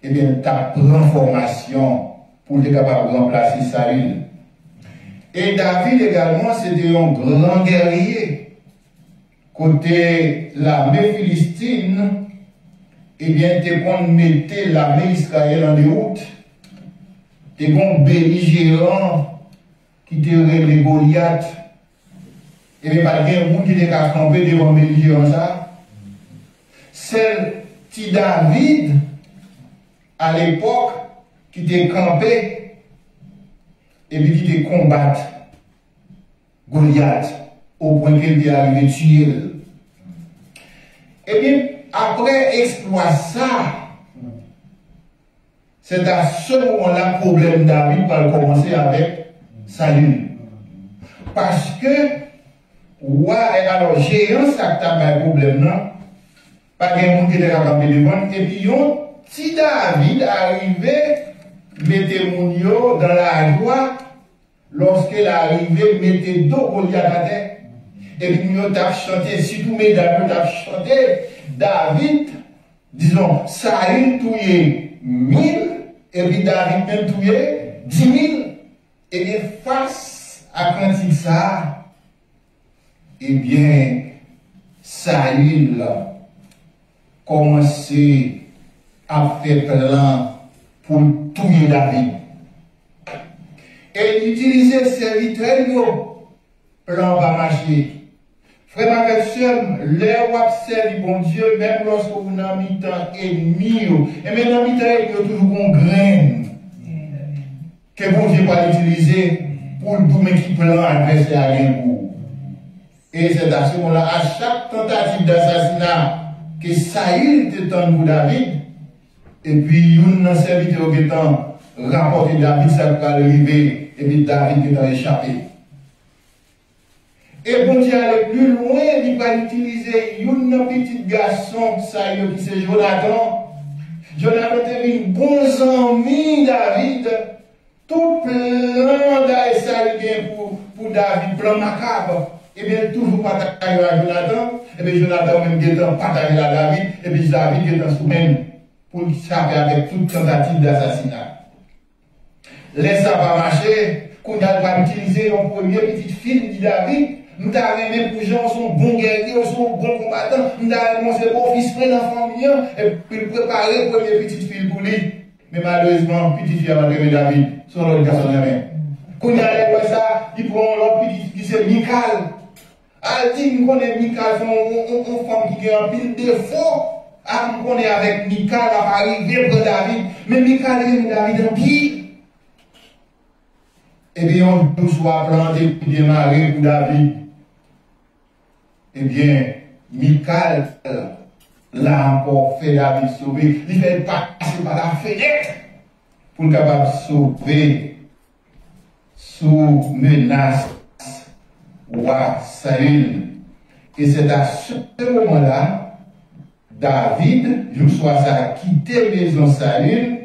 eh bien, ta formation pour être capable de remplacer Saül. Et David également, c'était un grand guerrier. Côté l'armée philistine, eh bien, t'es qu'on mettait l'armée israélienne en déroute. T'es qu'on belligérant qui te les Goliath. Et bien, pas de monde qui était campé devant belligérant ça. C'est petit David, à l'époque, qui était campé et puis qui était combattu Goliath au point qu'il était arrivé tuer. Et bien, après exploit ça, c'est à ce moment-là le problème David va commencer avec Saül. Parce que, ouais, alors, géant, ça que t'as un problème, non? Pas de monde qui était capable de devant. Et puis, si David arrivait, mettez Mounio dans la joie, lorsqu'il arrivait, mettez deux Goliath à terre. Et puis, nous avons chanté, si tous mes dames ont chanté, David, disons, Saül touillé 1000, et puis David même touillé 10 000. Et bien, face à quand ça, eh bien, Saül commençait à faire plan pour tuer David. Et il utilisait ses serviteurs, plan va marcher. Frère, avec seul, les rois bon Dieu, même lorsque vous n'avez mis temps ennemi, et même dans le temps ennemi, toujours une graine que bon Dieu va utiliser pour le tout qui plan adversaire à rien pour. Et c'est à ce moment-là, à chaque tentative d'assassinat, que Saül te tente pour David, et puis un serviteur qui est rapporté David, ça va arriver, et puis David qui est échappé. Et bon Dieu aller plus loin, il va utiliser un petit garçon, Saül, qui c'est Jonathan. Jonathan était un bon ami David. Tout plan d'Aïssaïd pour David, plan macabre. Et bien, toujours partagé à Jonathan. Et bien, Jonathan même qui est partagé à David. Et puis, David qui est en sous-même pour s'appeler avec toute tentative d'assassinat. Laisse ça pas marcher. Qu'on va utiliser un premier petit film de David. Nous avons même pour gens sont bons guerriers, sont bons combattants. Nous avons c'est bon fils frère dans la famille. Et puis, préparer le premier petit film pour lui. Mais malheureusement, petit fille a enlevé David, son autre garçon rien. Quand il y a ça, il prend l'autre petit qui c'est Michal. Elle dit qu'on connaît Michal, une femme qui a un pile de défaut. On connaît avec Michal, à arriver pour David. Mais Michal est David en pire. Eh bien, on doit soit planté pour démarrer pour David. Eh bien, Michal, là encore, fait David sauver. Il fait passer par la fenêtre pour être capable de sauver sous menace roi Saül. Et c'est à ce moment-là, David, je sois à quitter la maison Saül,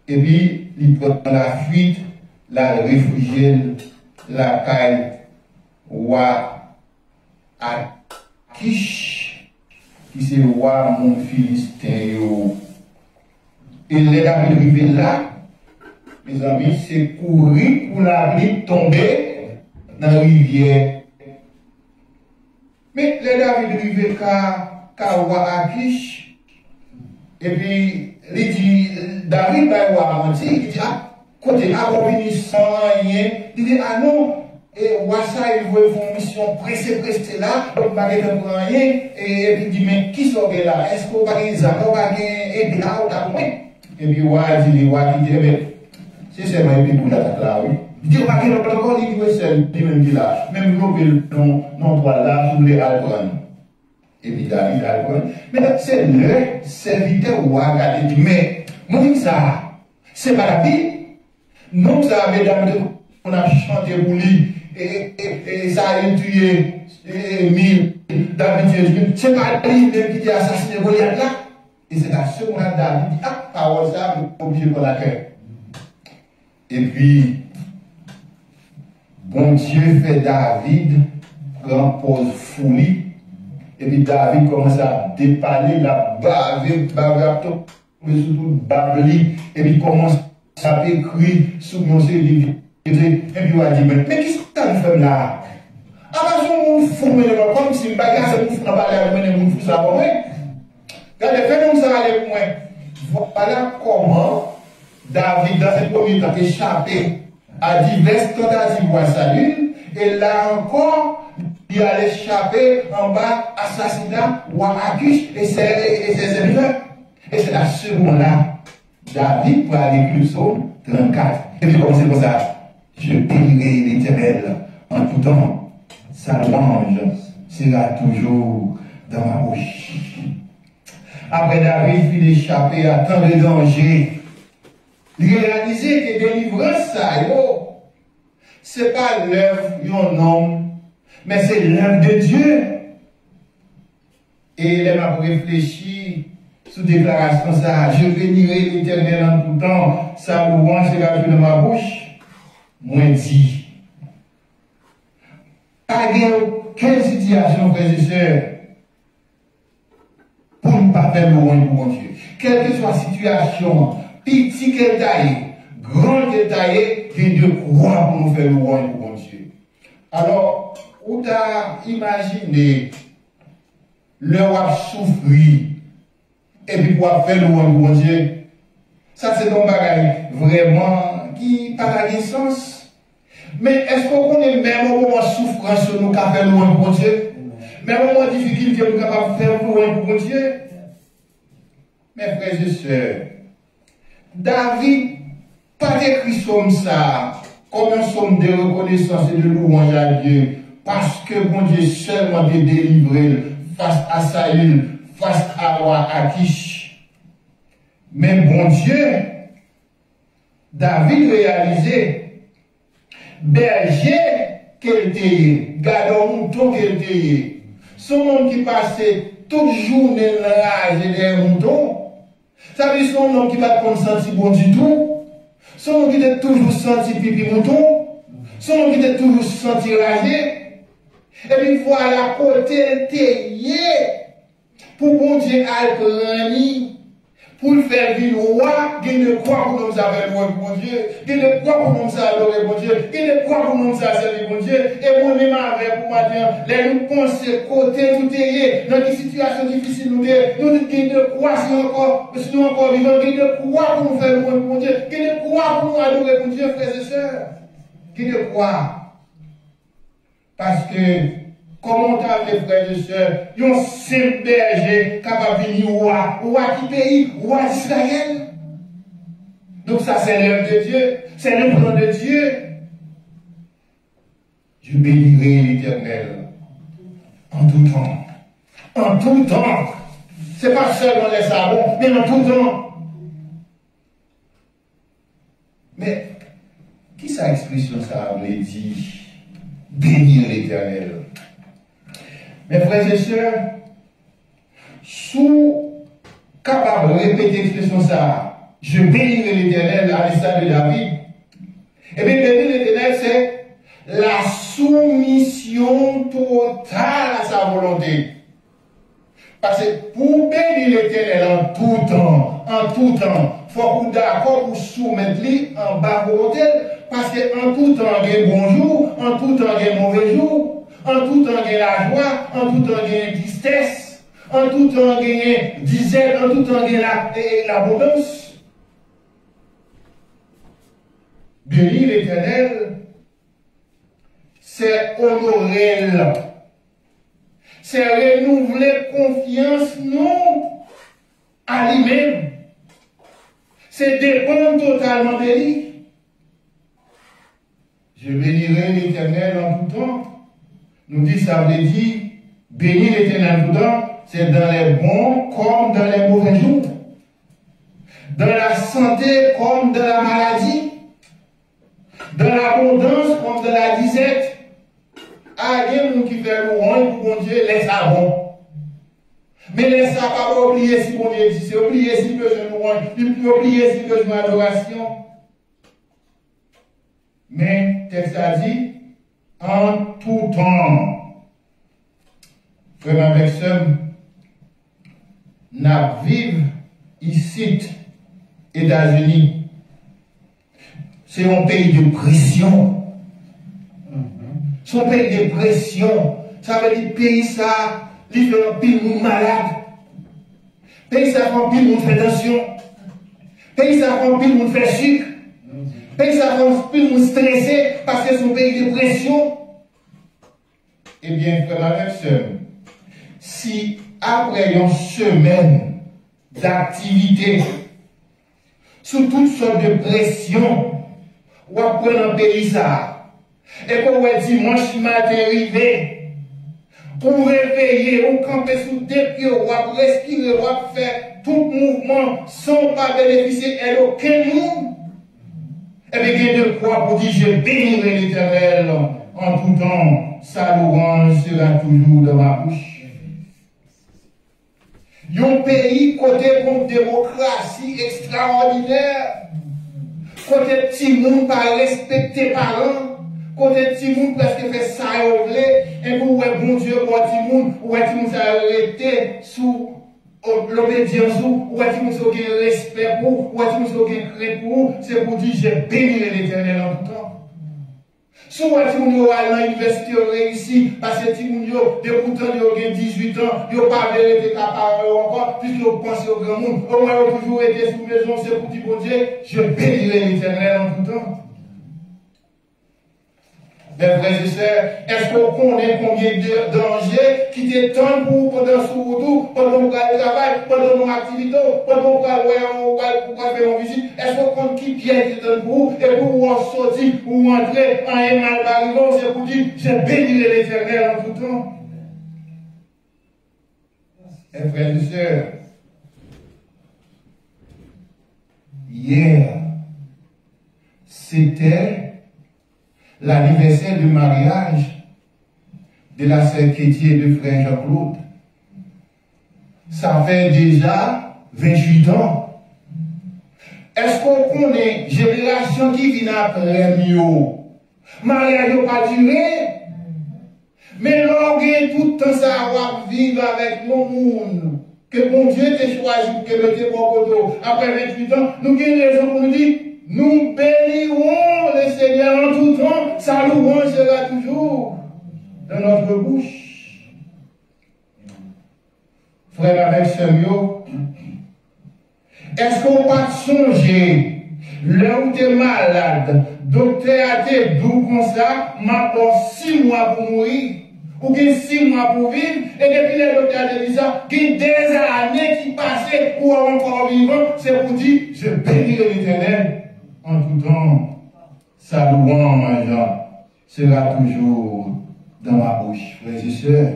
et puis il prend la fuite, la réfugié, la caille roi Akish, qui c'est roi mon Philistin. Et les David arrivé là, mes amis, c'est courir pour la vie tomber dans la rivière. Mais les David arrivé qu'à roi Akish, et puis il dit, David va roi menti, il dit, ah, côté à revenir sans rien, il dit, ah non, et roi ça, il veut faire une mission pressée là, donc pas de rien, et puis il dit, mais qui sort là? Est-ce qu'on va gagner ça? On va gagner là ou là? Et puis roi dit, mais c'est seulement un peu pour l'attaque là, oui. Il dit, on va gagner encore, il dit, seul, il même dit là, même l'eau, non, toi là, sous les Alcon. Et puis David Alcon. Mais c'est le serviteur roi qui dit, mais, moi, ça, c'est pas la vie. Non, ça, mesdames, on a chanté pour lui, et ça a tué 1000 David, c'est pas lui même qui a assassiné Goliath là. Et c'est à ce moment-là, David dit, ah, parole ça, vous oubliez pour la cœur. Et puis, bon Dieu fait David prend pause folie. Et puis David commence à dépaler la baver, mais surtout babli. Et puis commence à écrire sous mon série. Et puis il a dit, mais qu'est-ce que tu as fait là? Ah, je me fous, mais comme si je me bagarre, je me fous, je me fous ça pour moi. Regardez, fais-nous ça avec moi. Voilà comment David, dans cette première temps, échappé à diverses tentatives de salut. Et là encore, il a échappé en bas, assassinat, roi Akish et ses serviteurs. Et c'est à ce moment-là, David pour aller écrire le psaume 34. Et puis commencer comme ça. Je bénirai l'Éternel en tout temps. Sa louange sera toujours dans ma bouche. Après David finit d'échapper à tant de dangers, réaliser que délivrance ça, c'est pas l'œuvre d'un homme, mais c'est l'œuvre de Dieu. Et il m'a réfléchi sous déclaration ça, je bénirai l'Éternel en tout temps, sa louange sera toujours dans ma bouche. Moi dit, pas aucune situation, frères et sœurs, pour ne pas faire louange pour mon Dieu. Quelle que soit la situation, petit qu'elle taille, grand qu'elle taille, que Dieu croit pour nous faire louange pour mon Dieu. Alors, où t'as imaginé le roi souffrir et puis pour faire louange pour mon Dieu? Ça, c'est un bagage vraiment qui n'a pas de sens. Mais est-ce qu'on connaît même au moment de souffrance nous qu'à faire louange pour mon Dieu? Même au moment de difficulté, nous sommes capables de faire louange pour mon Dieu? Mes frères et sœurs, David, pas écrit comme ça, comme un somme de reconnaissance et de louange à Dieu, parce que bon Dieu seulement t'a délivré face à Saül, face à Akish. Mais bon Dieu, David réalisait, berger qu'elle était, gardant mouton qu'elle était, son homme qui passait toute journée dans la rage des moutons, ça veut dire son homme qui va pas sentir bon du tout, son homme qui était toujours senti pipi mouton, son homme qui était toujours senti ragé, et puis voilà, côté théier, pour bon Dieu al pour le faire vivre roi, il ne croit pour nous avoir bon Dieu, il ne croit pour nous adorer bon Dieu, il ne croit pour nous servir bon Dieu, et moi-même avec pour matin, les nous penser côté tout théier, dans des situations difficiles, nous ne croit si nous encore vivants, il ne croit pour nous faire bon Dieu, il ne croit pour nous adorer bon Dieu, frères et sœurs, il ne croit. Parce que, comment t'as fait, frères et sœurs, un simple berger capable de venir roi qui pays, roi d'Israël. Donc ça, c'est l'œuvre de Dieu, c'est le plan de Dieu. Je bénirai l'Éternel en tout temps. En tout temps. C'est pas seulement les sabbats, mais en tout temps. Mais, qui sa expression ça veut dire? Bénir l'Éternel. Mes frères et sœurs, sous capable de répéter l'expression ça, je bénirai l'Éternel à l'instar de David. Et bien, bénir l'Éternel, c'est la soumission totale à sa volonté. Parce que pour bénir l'Éternel en tout temps, il faut qu'on d'accord pour soumettre lui en bas volonté. Parce qu'en tout temps, il y a bon jour, en tout temps, il y a mauvais jour, en tout temps, il y a la joie, en tout temps, il y a la tristesse, en tout temps, il y a la disette, en tout temps, il y a l'abondance. Bénir l'Éternel, c'est honorer, c'est renouveler confiance, non, à lui-même. C'est dépendre totalement de lui. Je bénirai l'Éternel en tout temps. Nous dit, ça veut dire, bénir l'Éternel en tout temps, c'est dans les bons comme dans les mauvais jours. Dans la santé comme dans la maladie. Dans l'abondance comme dans la disette. Ah, il y a des gens qui font le rang pour bon Dieu, laisse ça bon. Mais laisse ça pas oublier si bon Dieu existe, oublier si besoin de rang, oublier si besoin d'adoration. Mais, texte a dit, en tout temps. Frère avec sœur, n'a vivre ici, États-Unis. C'est un pays de pression. C'est un pays de pression. Ça veut dire pays ça, il fait un pile monde malade. Pays ça fait un pile monde fait tension. Pays ça fait un pile monde fait sucre. Pays ça fait un pile monde stressé parce que c'est un pays de pression. Eh bien, frère avec sœur, si après une semaine d'activité, sous toutes sortes de pression, ou après un pays ça, et qu'on va dimanche matin arrivé, pour réveiller, ou camper sous des pieds, ou respirer, ou faire tout mouvement sans pas bénéficier d'aucun monde, et bien, il y a de quoi pour dire, je bénirai l'Éternel en tout temps, sa louange sera toujours dans ma bouche. Un pays côté une démocratie extraordinaire, côté petit monde pas respecter parents, côté petit monde presque fait ça et pour bon Dieu, pour petit monde, ou petit monde ça arrêté sous l'obédience, ou petit monde ça a respect pour, ou petit monde ça a crainte pour, c'est pour dire je bénirai l'Éternel en tout temps. Si vous avez à l'université réussi, parce que si vous avez pourtant 18 ans, vous n'avez pas été capable encore, puisque vous pensez au grand monde, au moins vous avez toujours été sous maison, c'est pour dire bon Dieu, je bénirai l'Éternel en tout temps. Mes frères et sœurs, est-ce qu'on connaît combien de dangers qui t'étendent pour pendant ce retour, pendant qu'on va le travail, pendant nos activités, pendant qu'on va faire une visite? Est-ce qu'on compte qui piège qui t'étendent pour vous et pour vous sortir ou entrer en un mal barrivant, c'est pour dire, j'ai béni l'Éternel en tout temps. Mes frères et sœurs, hier, c'était l'anniversaire du mariage de la sœur Kétier et de frère Jean-Claude. Ça fait déjà 28 ans. Est-ce qu'on connaît génération qui vient après mieux? Mariage n'a pas duré. Mais l'orgueil tout le temps ça va vivre avec nos monde. Que mon Dieu t'ait choisi, que le Dieu bon après 28 ans, nous avons raison pour nous dire, nous bénirons le Seigneur en tout temps, sa louange sera toujours dans notre bouche. Frère avec Samuel, est-ce qu'on va songer, là où tu es malade, docteur a été doux comme ça, maintenant 6 mois pour mourir, ou bien 6 mois pour vivre, et depuis le docteur a dit ça, qu'il y a des années qui passaient ou encore vivant, c'est pour dire, je bénirai l'Éternel. En tout temps, sa louange sera toujours dans ma bouche. Frères et sœurs,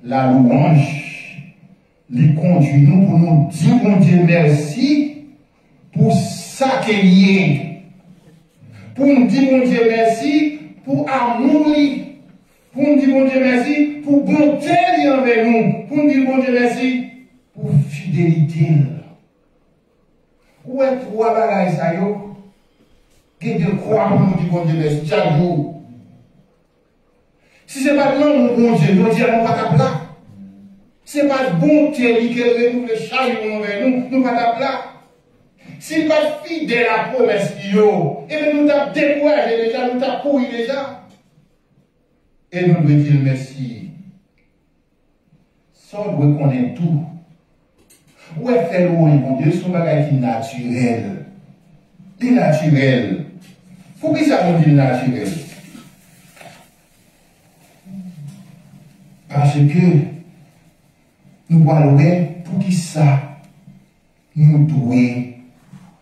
la louange lui conduit nous pour nous dire, mon Dieu, merci pour ça qu'il est. Pour nous dire, mon Dieu, merci pour amour, pour nous dire, mon Dieu, merci pour bonté envers nous, pour nous dire, mon Dieu, merci pour fidélité. Où est trois bagages ça yo? Qui de croire pour nous dire bon Dieu merci chaque jour. Si ce n'est pas non mon bon Dieu, nous dirons pas ta plat. Ce n'est pas bonté qui renouvelé chaque jour envers nous, nous pas ta plat. Si pas fidèle à la promesse yo, et bien nous t'avons découragé déjà, nous t'avons pourri déjà. Et nous devons dire merci. Ça doit connaître tout. Où est fait louer, mon Dieu, c'est un bagage qui est naturel. C'est naturel. Faut que ça nous dise naturel. Parce que nous voyons pour qui ça nous devons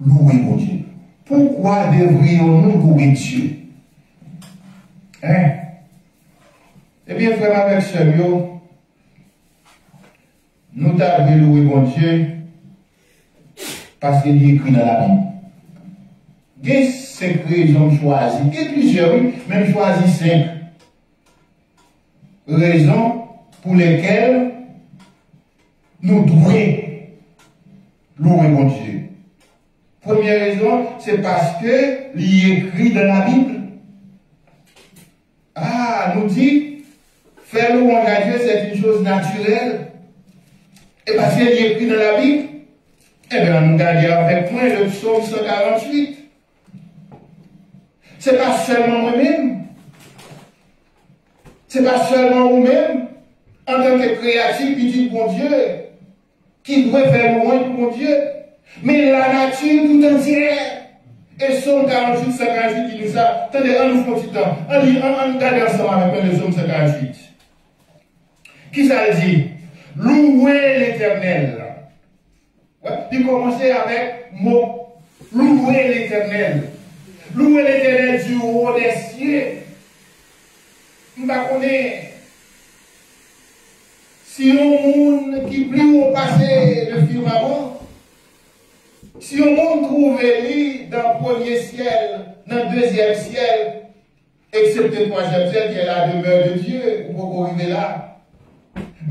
louer, mon Dieu. Pourquoi devrions-nous louer Dieu? Hein? Eh bien, frère avec Samuel, nous devons louer mon Dieu parce qu'il est écrit dans la Bible. Il y a 5 raisons choisies. Il y a plusieurs, même choisi 5 raisons pour lesquelles nous devons louer mon Dieu. Première raison, c'est parce que il est écrit dans la Bible. Ah, nous dit, faire louange à Dieu, c'est une chose naturelle. Et parce qu'il est écrit dans la Bible, eh bien, nous regardons avec moi le psaume 148. Ce n'est pas seulement moi-même. Ce n'est pas seulement vous-même, en tant que créatif, qui dit bon Dieu, qui doit faire louange pour mon Dieu, mais la nature tout entière. Et psaume 48, 148 qui nous ça. Attendez, on nous fait un petit temps. On regarde ensemble avec le psaume 148. Qui ça dit? Louer l'Éternel. Ouais. Puis commencer avec mot. Louer l'Éternel. Louer l'Éternel du haut des cieux. On va connaître. Si on monde qui plus au passé le firmament, si on monde trouve lui dans le premier ciel, dans le deuxième ciel, excepté le troisième ciel qui est la demeure de Dieu, pour vous arriver là.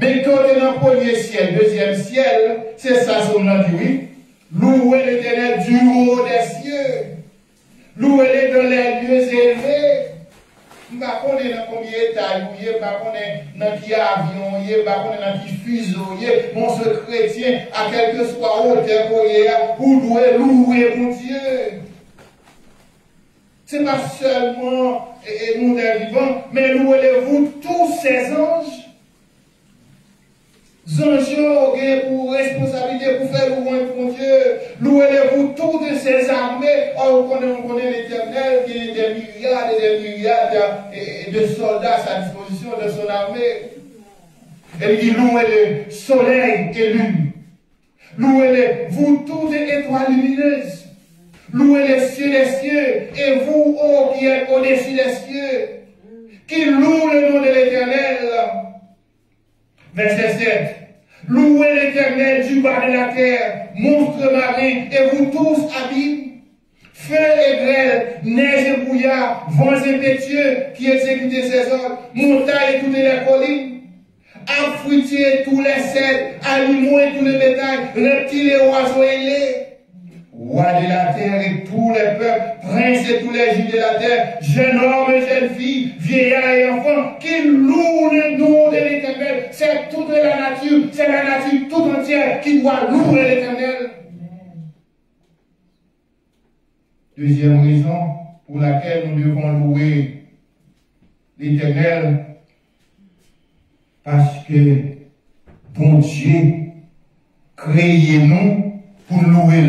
Mais quand on est dans le premier ciel, deuxième ciel, c'est ça son nom dit oui. Louez l'Éternel du haut des cieux. Louez-les dans les lieux élevés. Je ne sais pas dans combien d'étages, je ne sais pas dans qui avion, je ne sais pas dans qui fuseau, mon seul chrétien, à quel que soit hauteur vous devez louer mon Dieu. Ce n'est pas seulement nous les vivants, mais louez-vous tous ces anges. Anges pour responsabilité pour faire louange pour Dieu. Louez-vous toutes ces armées. On connaît l'Éternel qui est des milliards et des milliards et de soldats à sa disposition de son armée. Elle dit, louez le soleil et lune. Louez-les, vous toutes les étoiles lumineuses. Louez les cieux des cieux, et vous, ô qui êtes au-dessus des cieux, qui louent le nom de l'Éternel. Verset 7. Louez l'Éternel du bas de la terre, monstres marins, et vous tous abîmes. Feu et grêle, neige et brouillard, vents impétueux qui exécutent ses ordres, montagnes et toutes les collines. Arbres fruitiers, tous les cèdres, animaux et tous les bétails, reptiles et oiseaux ailés. Rois de la terre et tous les peuples, princes et tous les juifs de la terre, jeunes hommes et jeunes filles, vieillards et enfants, qui louent le nom de l'Éternel. C'est toute la nature, c'est la nature tout entière qui doit louer l'Éternel. Deuxième raison pour laquelle nous devons louer l'Éternel, parce que bon Dieu créé nous pour louer.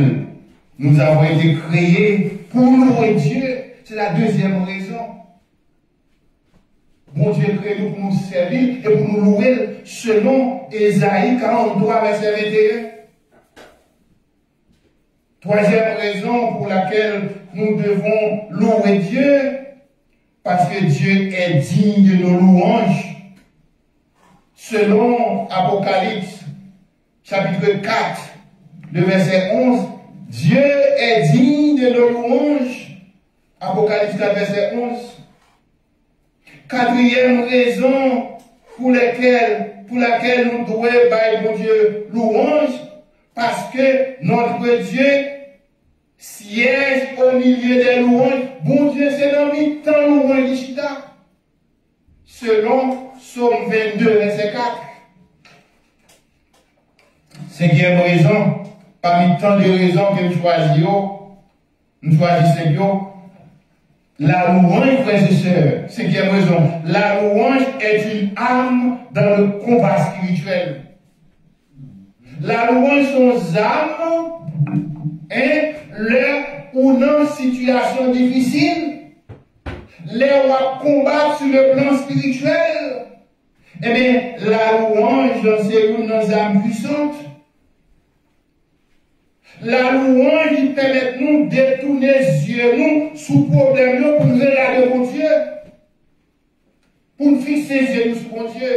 Nous avons été créés pour louer Dieu. C'est la deuxième raison. Bon Dieu crée nous pour nous servir et pour nous louer selon Ésaïe 43, verset 21. Troisième raison pour laquelle nous devons louer Dieu, parce que Dieu est digne de nos louanges. Selon Apocalypse, chapitre 4, le verset 11, Dieu est digne de nos louanges. Apocalypse 4, verset 11. Quatrième raison pour laquelle nous devons bailler mon Dieu louange, parce que notre Dieu siège au milieu des louanges. Bon Dieu, c'est dans mi-temps louange d'Ishita. Selon Psaume 22, verset 4. Cinquième raison, parmi tant de raisons que nous choisissons, la louange, frères et sœurs. Cinquième raison, la louange est une arme dans le combat spirituel. La louange sont armes, leur ou non situation difficile, les rois combattent sur le plan spirituel. Eh bien, la louange, c'est une de nos âmes puissantes. La louange, il permet nous de détourner les yeux nous sous problème pour nous regarder mon Dieu. Pour nous fixer les yeux sur mon Dieu.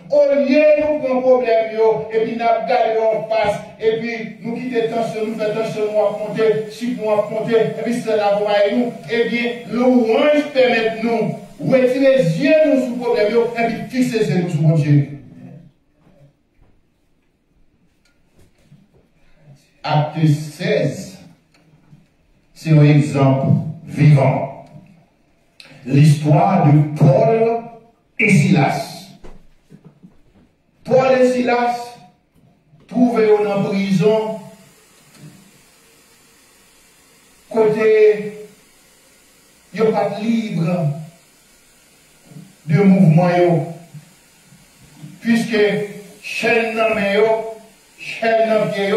Au lieu de nous prendre problème, et puis nous regarder en face, et puis nous quitter tension, nous faire tension, nous affronter, si nous affronter, et puis c'est la voix et nous, eh bien, louange permet nous retirer les yeux nous sous problème, et puis fixer les yeux sur mon Dieu. Acte 16, c'est un exemple vivant. L'histoire de Paul et Silas. Paul et Silas, trouvés en prison, côté, ils n'ont pas libre de mouvement, puisque chaîne dans les mains, chaîne dans les pieds,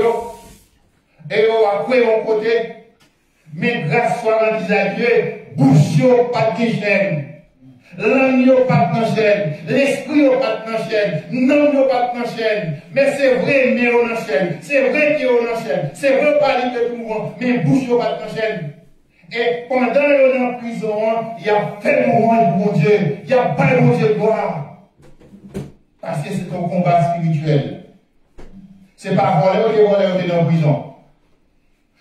et ils ont appris mon côté, mais grâce à Dieu, bouche pas de chaîne. L'âme n'a pas de chaîne, l'esprit n'a pas de chaîne, non n'a pas de chaîne, mais c'est vrai, mais on a chaîne, c'est vrai qu'il y a une chaîne, c'est vrai pas libre de tout le monde, mais bouche n'a pas de chaîne. Et pendant qu'on est en prison, il y a fait louange pour mon Dieu, il y a pas mon Dieu gloire. Parce que c'est un combat spirituel. C'est pas voler ou voler dans la prison.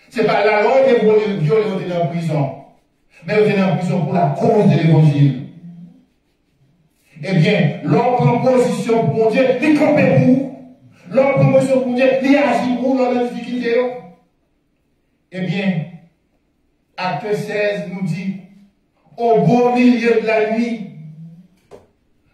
C'est pas la loi qui est violée dans la prison. Mais on est dans la prison pour la cause de l'évangile. Eh bien, l'homme prend position pour mon Dieu, il campe pour. L'homme prend position pour mon Dieu, il agit pour dans la difficulté. Eh bien, Acte 16 nous dit, au beau milieu de la nuit,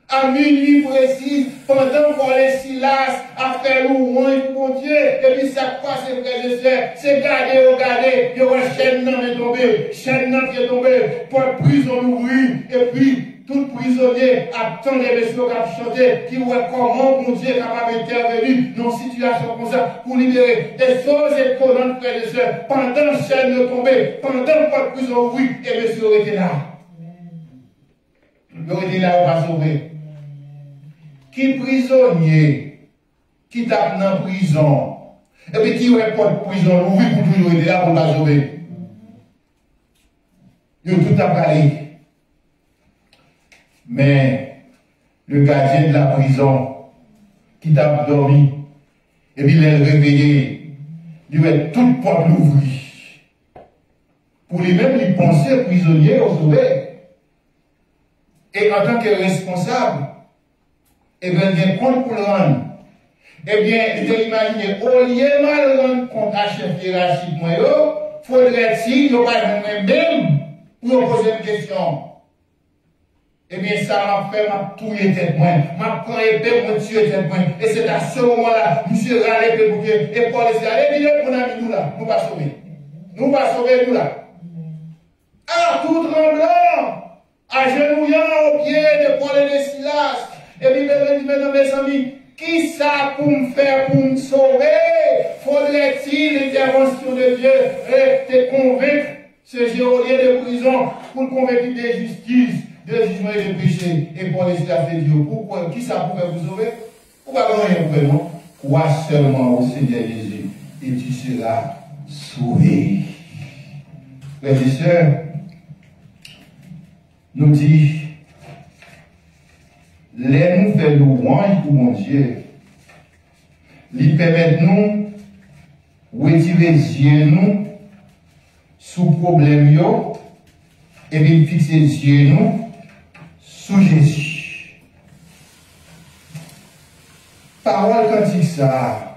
à minuit précis, pendant qu'on les Silas a fait louange pour mon Dieu, et puis ça passe, frères et sœurs, c'est garder, regarder, il y aura chaîne qui est tombée, chaîne qui est tombée, pour prison ouvrir, et puis tout prisonnier attend les messieurs qui chanter, qui voient comment mon Dieu est capable d'intervenir dans une situation comme ça pour libérer des choses étonnantes, frères et sœurs, pendant que chaîne est tombée, pendant que la prison ouvrir, et messieurs étaient là. il aurait dit là, on va sauver. Qui prisonnier, qui tape dans la prison, et puis qui aurait pas de prison, l'ouvrir pour toujours être là pour la sauver. Ils ont tout appris. Mais le gardien de la prison, qui t'a dormi, et puis il est réveillé, il va toute porte l'ouvrir. Pour lui-même, il pensait prisonnier au sauver. Et en tant que responsable, eh bien, il y a un compte pour le rendre. Eh bien, il t'a imaginé, au lieu de mal rendre compte à chef hiérarchique, faudrait-il, il n'y a pas même pour poser une question. Eh bien, ça m'a fait ma touiller tête moi, m'a pris épée pour tuer tête moi. Et c'est à ce moment-là, monsieur râle épée pour que, et Paul dit, allez, viens pour nous là, nous pas sauver. Nous pas sauver, nous là. Ah, tout tremblant, agenouillant au pied de Paul et de Silas. Et puis, maintenant, mes amis, qui ça pour me faire, pour me sauver? Faudrait-il l'intervention de Dieu et te convaincre, ce géolien de prison, pour le convaincre de justice, de jugement et de péché? Et pour les Silas de Dieu, pourquoi? Qui ça pouvait vous sauver? Pourquoi rien pour non? Crois seulement au Seigneur Jésus et tu seras sauvé. Frères et sœurs, nous dit, les nous faire louange pour mon Dieu. Lui permettre nous retirer les yeux nous sous problème yo et puis fixer les yeux nous sous Jésus. Parole cantique ça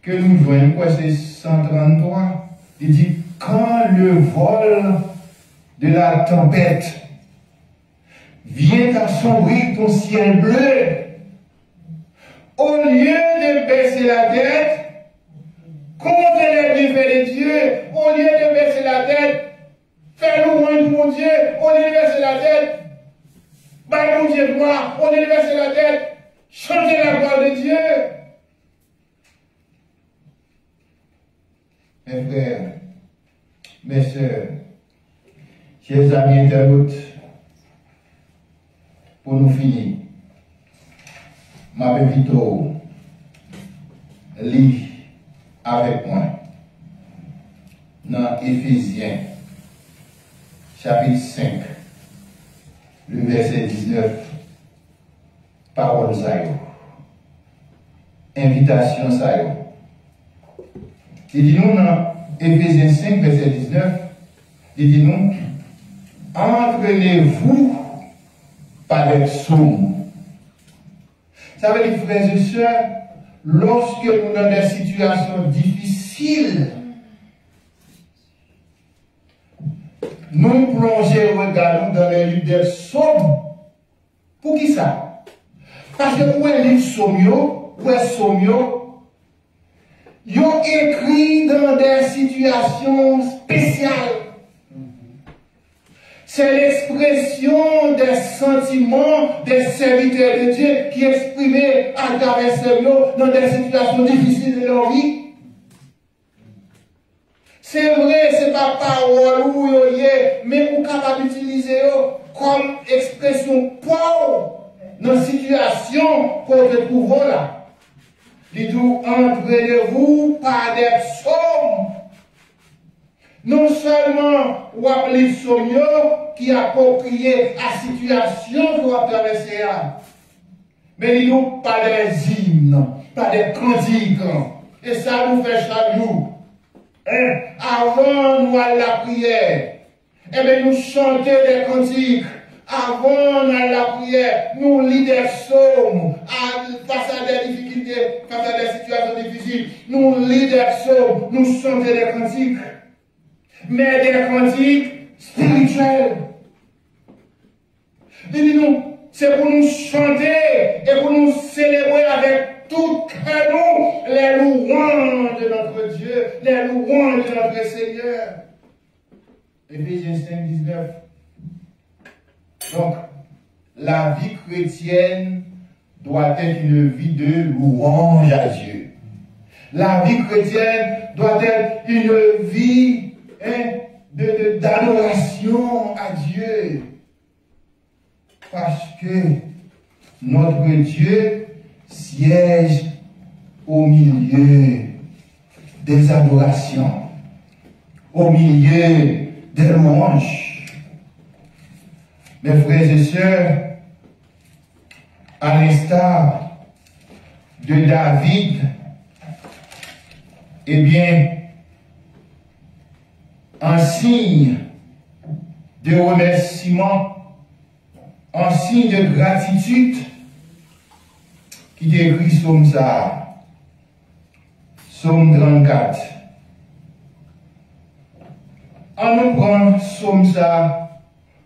que nous voyons quoi c'est 133. Il dit quand le vol de la tempête vient assombrir ton ciel bleu, au lieu de baisser la tête contre les bienfaits de Dieu, au lieu de baisser la tête, fais louange pour Dieu, au lieu de baisser la tête, bah mon Dieu gloire, au lieu de baisser la tête, chantez la gloire de Dieu. Mes frères, mes sœurs, chers amis internautes, pour nous finir, ma plutôt lis avec moi dans Éphésiens, chapitre 5, le verset 19, parole Zayo, invitation Zayo. Il dit nous dans Éphésiens 5, verset 19, il dit nous, entraînez-vous par les psaumes. Ça veut dire, frères et sœurs, lorsque nous sommes dans des situations difficiles, nous plongeons, regardons dans les livres des psaumes. Pour qui ça? Parce que pour les livres psaumes, ils ont écrit dans des situations spéciales. C'est l'expression des sentiments des serviteurs de Dieu qui exprimaient à travers ces mots dans des situations difficiles de leur vie. C'est vrai, c'est pas parole ou mais vous capable d'utiliser comme expression pour dans la situation qu'on se trouve là. Dites-vous, entraînez-vous par des psaumes. Non seulement ou appelez psaume qui approprié à la situation qu'on a traversée, mais dites-vous par des hymnes, par des cantiques. Et ça nous fait chaque jour. Avant nous à la prière, eh bien nous chanter des cantiques. Avant la prière, nous lisons des psaumes face à des difficultés, face à des situations difficiles. Nous lisons des psaumes, nous chantons des cantiques. Mais des cantiques spirituels. Dis-nous, c'est pour nous chanter et pour nous célébrer avec tout nous les louanges de notre Dieu, les louanges de notre Seigneur. Éphésiens 5, 19. Donc, la vie chrétienne doit être une vie de louange à Dieu. La vie chrétienne doit être une vie d'adoration à Dieu. que notre Dieu siège au milieu des adorations, au milieu des louanges. Mes frères et sœurs, à l'instar de David, eh bien, en signe de remerciement, en signe de gratitude, qui décrit Psaume ça, Psaume 34. On nous prend Psaume ça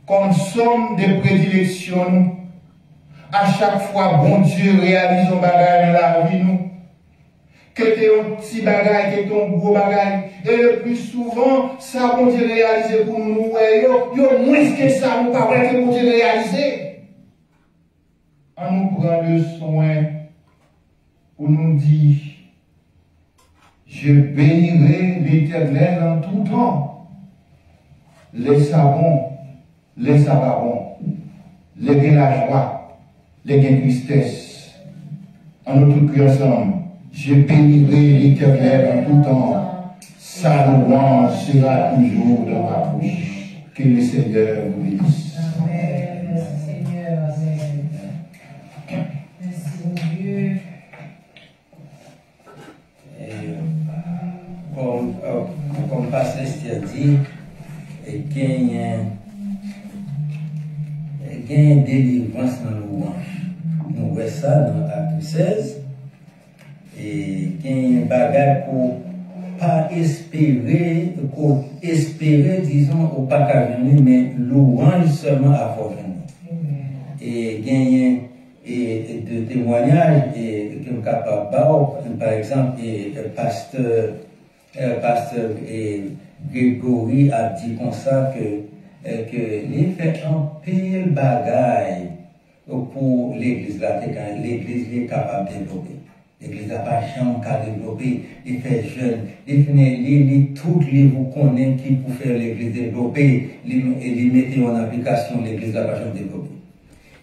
comme somme de prédilection. À chaque fois, bon Dieu réalise un bagage dans la vie, nous. Que t'es un petit bagage, que t'es un gros bagage. Et le plus souvent, ça, bon Dieu réalise pour nous. Yo, moins que ça, nous pas vrai que bon Dieu réalise. On nous prend le soin pour nous dire, je bénirai l'Éternel en tout temps. Les savants, les avarons, les gains la joie, les gains tristesse. En nous tous pris ensemble, je bénirai l'Éternel en tout temps. Sa louange sera toujours dans ma bouche. Que le Seigneur vous bénisse. Amen. Merci Seigneur. Amen. Merci mon Dieu. Comme Pasteur Esther dit, il y a une délivrance dans le louange. Nous voyons ça dans l'acte 16. Et il y a un bagage pour pas espérer, disons, au pas qu'à venir, mais louange seulement à venir. Et il y a de témoignages que nous capable par exemple, pasteur Grégory a dit comme ça que il fait un pile bagaille pour l'église là, l'église est capable de développer. L'église n'a pas chambre qu'à développer, il fait jeune, il fait toutes les vous connaissez qui pour faire l'église développer, il met en application l'église n'a pas chambre développer.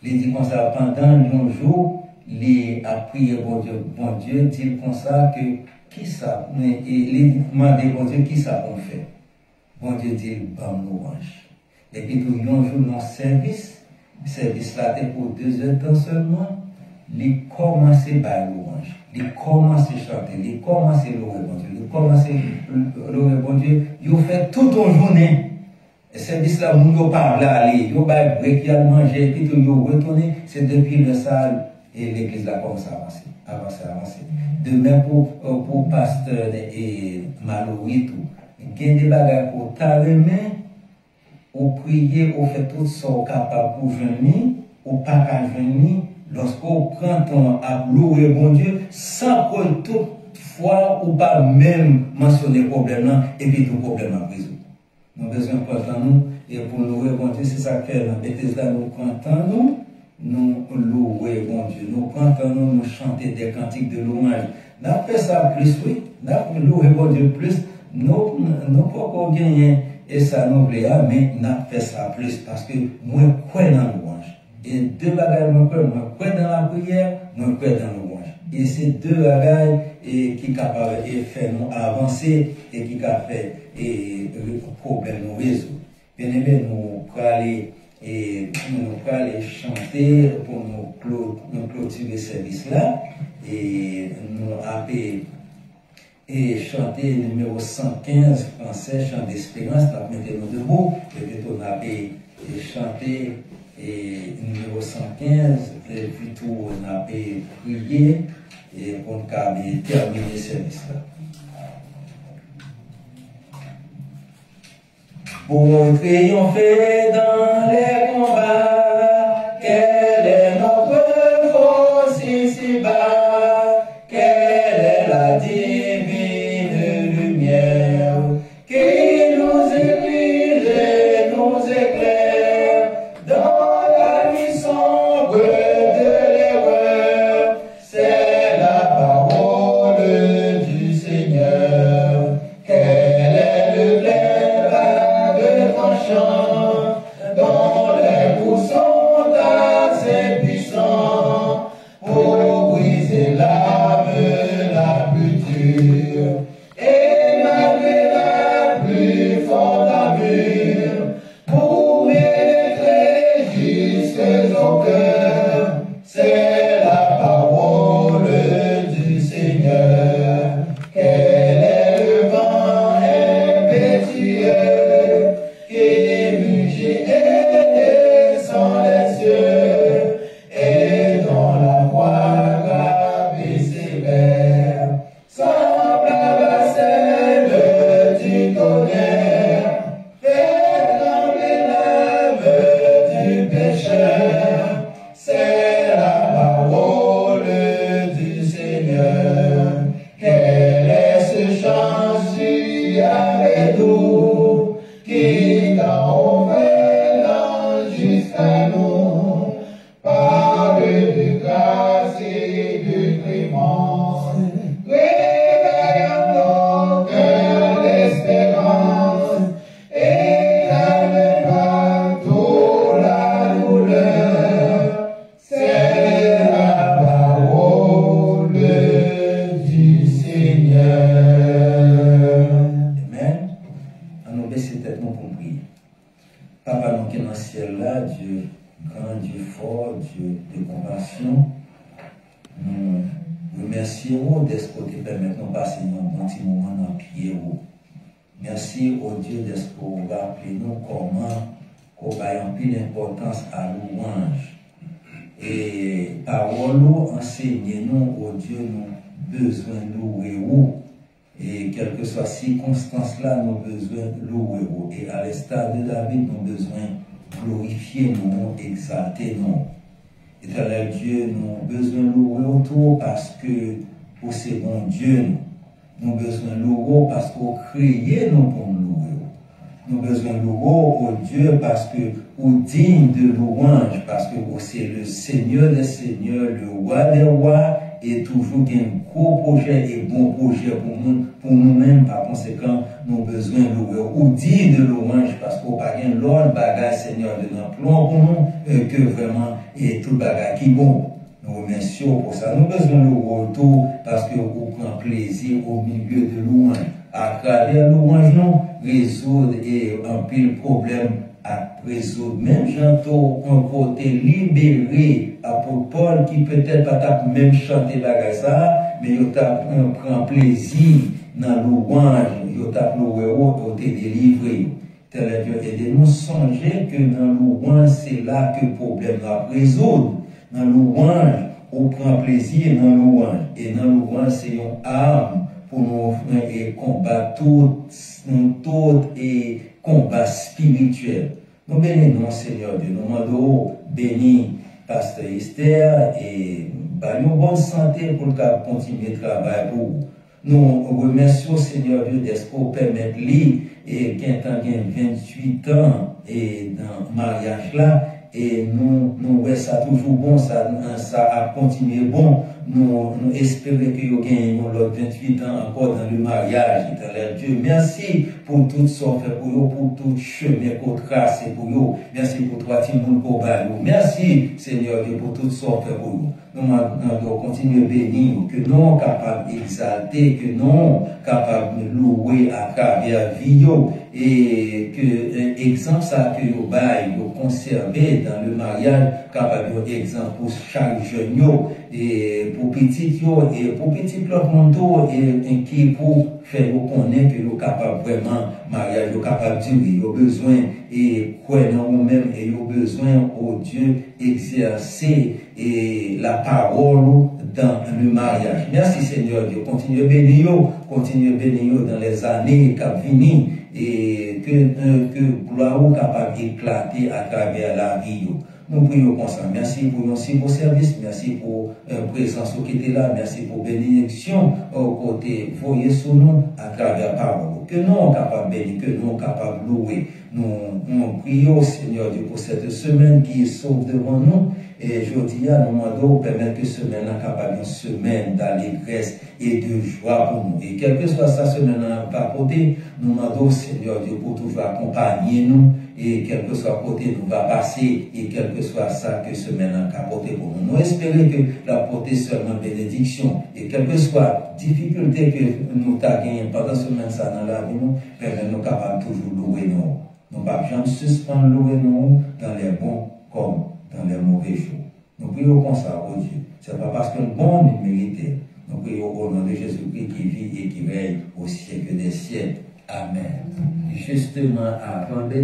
Il dit comme ça pendant nos jours, il a prié bon Dieu, dit comme ça que qui ça, mais il demande bon Dieu qui ça qu'on fait. Bon Dieu dit bon louange. Et puis tout le monde joue dans service là c'est pour 2 heures de temps seulement, il commence par louange. Il commence à chanter, il commence à louer bon Dieu, il commence à louer bon Dieu, il fait toute une journée. Le service là, nous ne parle pas aller, il va break, il va manger, puis tout, il va retourner, c'est depuis le salle et l'église là commence à avancer. De même pour pasteur et Maloui tout. Il y a des bagages pour ta main, ou prier, ou faire tout ce qu'on est capable pour venir, ou pas à venir. Lorsqu'on prend ton à louer bon Dieu, sans que toutefois ou pas même mentionner le problème et puis tout problème à résoudre. Nous avons besoin de prendre nous et pour louer bon Dieu, c'est ça que fait dans Bethesda, nous prenons nous louer bon Dieu, nous prenons nous chanter des cantiques de louange. Nous fait ça plus, oui, nous louer bon Dieu plus, nous pas gagner et ça nous plaît, mais nous fait ça plus parce que nous croyons dans la louange. Et 2 bagages, moi crois dans la prière, moi crois dans la louange. Et c'est 2 bagages qui sont capables de faire nous avancer et qui ont fait le problème nous résoudre. Bien aimé, nous allons aller chanter pour nous clôturer ce service là et nous allons chanter le numéro 115 français, chant d'espérance, nous mettons debout et puis nous allons chanter. Et numéro 115, et puis tout, on a prié et on a terminé le service là. Pour triompher dans les combats, quelle est notre force ici-bas, quelle est la divine lumière qui nous éclaire et nous éclaire dans la nuit sombre de l'erreur. C'est la parole du Seigneur. Quel est le clair vague tranchant dans les poussières agit avec nous, qui t'a offert jusqu'à nous, par de grâce et de clémence. Réveille nos cœurs d'espérance, et calme partout la douleur. C'est la parole du Seigneur. Amen. On nous baisse tête nous pour prier. Papa, nous qui est dans le ciel là, Dieu grand, Dieu fort, Dieu de compassion, nous remercions d'être que tu permets de nous passer un bon petit moment dans le pied. Merci au Dieu d'être que vous rappelez nous comment qu'on va en plus d'importance à louange. Et parole enseignez-nous au Dieu nous besoin de louer. Et quelle que soit circonstance là, nous avons besoin de louer. Et à l'instar de David, nous avons besoin de glorifier nous, exalter nous. Éternel Dieu, nous avons besoin de louer autour parce que pour ces bons Dieu, nous avons besoin de louer parce qu'on créé nous pour nous louer. Nous avons besoin de louer au Dieu parce que vous digne de louange, parce que c'est le Seigneur des Seigneurs, le roi des rois, et toujours un gros projet et bon projet pour nous-mêmes. Par conséquent, nous avons besoin de louer ou digne de louange parce qu'on n'a pas l'autre bagage, Seigneur, de notre plan pour nous, que vraiment, et tout bagage qui est bon. Nous remercions pour ça. Nous avons besoin de louer autour parce qu'on prend plaisir au milieu de louange. À travers louange, nous résoudre et un pile problème à résoudre. Même j'entends un côté libéré à Paul qui peut-être pas même chanter bagage ça, mais il prend plaisir dans la louange, il t'a loué, il t'a délivré. Tel Dieu, aidez-nous songer que dans la louange, c'est là que le problème va résoudre. Dans la louange, on prend plaisir dans la louange. Et dans la louange, c'est une arme pour nous combattre tout et combat spirituel. Nous bénissons, Seigneur Dieu. Nous demandons béni Pasteur Esther et une bonne santé pour continuer le travail pour vous. Nous remercions, Seigneur Dieu, d'être pour permettre lui et qui a 28 ans et dans le mariage là. Et nous voyons ça toujours bon, ça a continué bon. Nous espérons que vous gagnez 28 ans encore dans le mariage. Dieu, merci pour tout ce qu'on fait pour vous, pour tout le chemin qu'on trace pour vous. Merci pour toi, Timoun, pour vous. Merci, Seigneur Dieu, pour tout ce qu'on fait pour vous. Nous devons continuer à bénir, que nous sommes capables d'exalter, que nous sommes capables de louer à travers vie, et que exemple ça que vous baillez, vous conservez dans le mariage, capable d'exemple pour chaque jeune, et pour petit et pour petit bloc monde, et qui pour faire vous connaître que vous capable vraiment, mariage, vous capable de durer, vous besoin, et croire en vous-même, et vous besoin au Dieu exercer et la parole dans le mariage. Merci Seigneur Dieu. Continuez à bénir, dans les années qui viennent et que gloire capable d'éclater à travers la vie. Nous prions comme ça. Merci pour vos services, merci pour la présence qui était là, merci pour bénédiction au côté voyez sur nous à travers la parole. Que nous sommes capables de bénir, que nous sommes capables de louer. Nous prions, Seigneur Dieu, pour cette semaine qui est sauve devant nous. Et je dis à nous demandons permettre que cette semaine capable une semaine d'allégresse et de joie pour nous. Et quelle que soit cette semaine à côté, nous demandons, Seigneur Dieu, pour toujours accompagner nous. Et quel que soit côté nous va passer, et quel que soit ça que semaine à côté pour nous. Nous espérons que la portée seulement bénédiction, et quelle que soit difficulté que nous avons gagné pendant ce semaine ça dans la vie, nous permettons nous capables toujours louer nous. Nous ne pouvons jamais suspendre louer nous dans les bons comme dans les mauvais jours. Nous prions comme ça, oh Dieu. Ce n'est pas parce que nous bon mérité. Nous prions au nom de Jésus-Christ qui vit et qui règne au siècle des siècles. Amen. Justement, avant de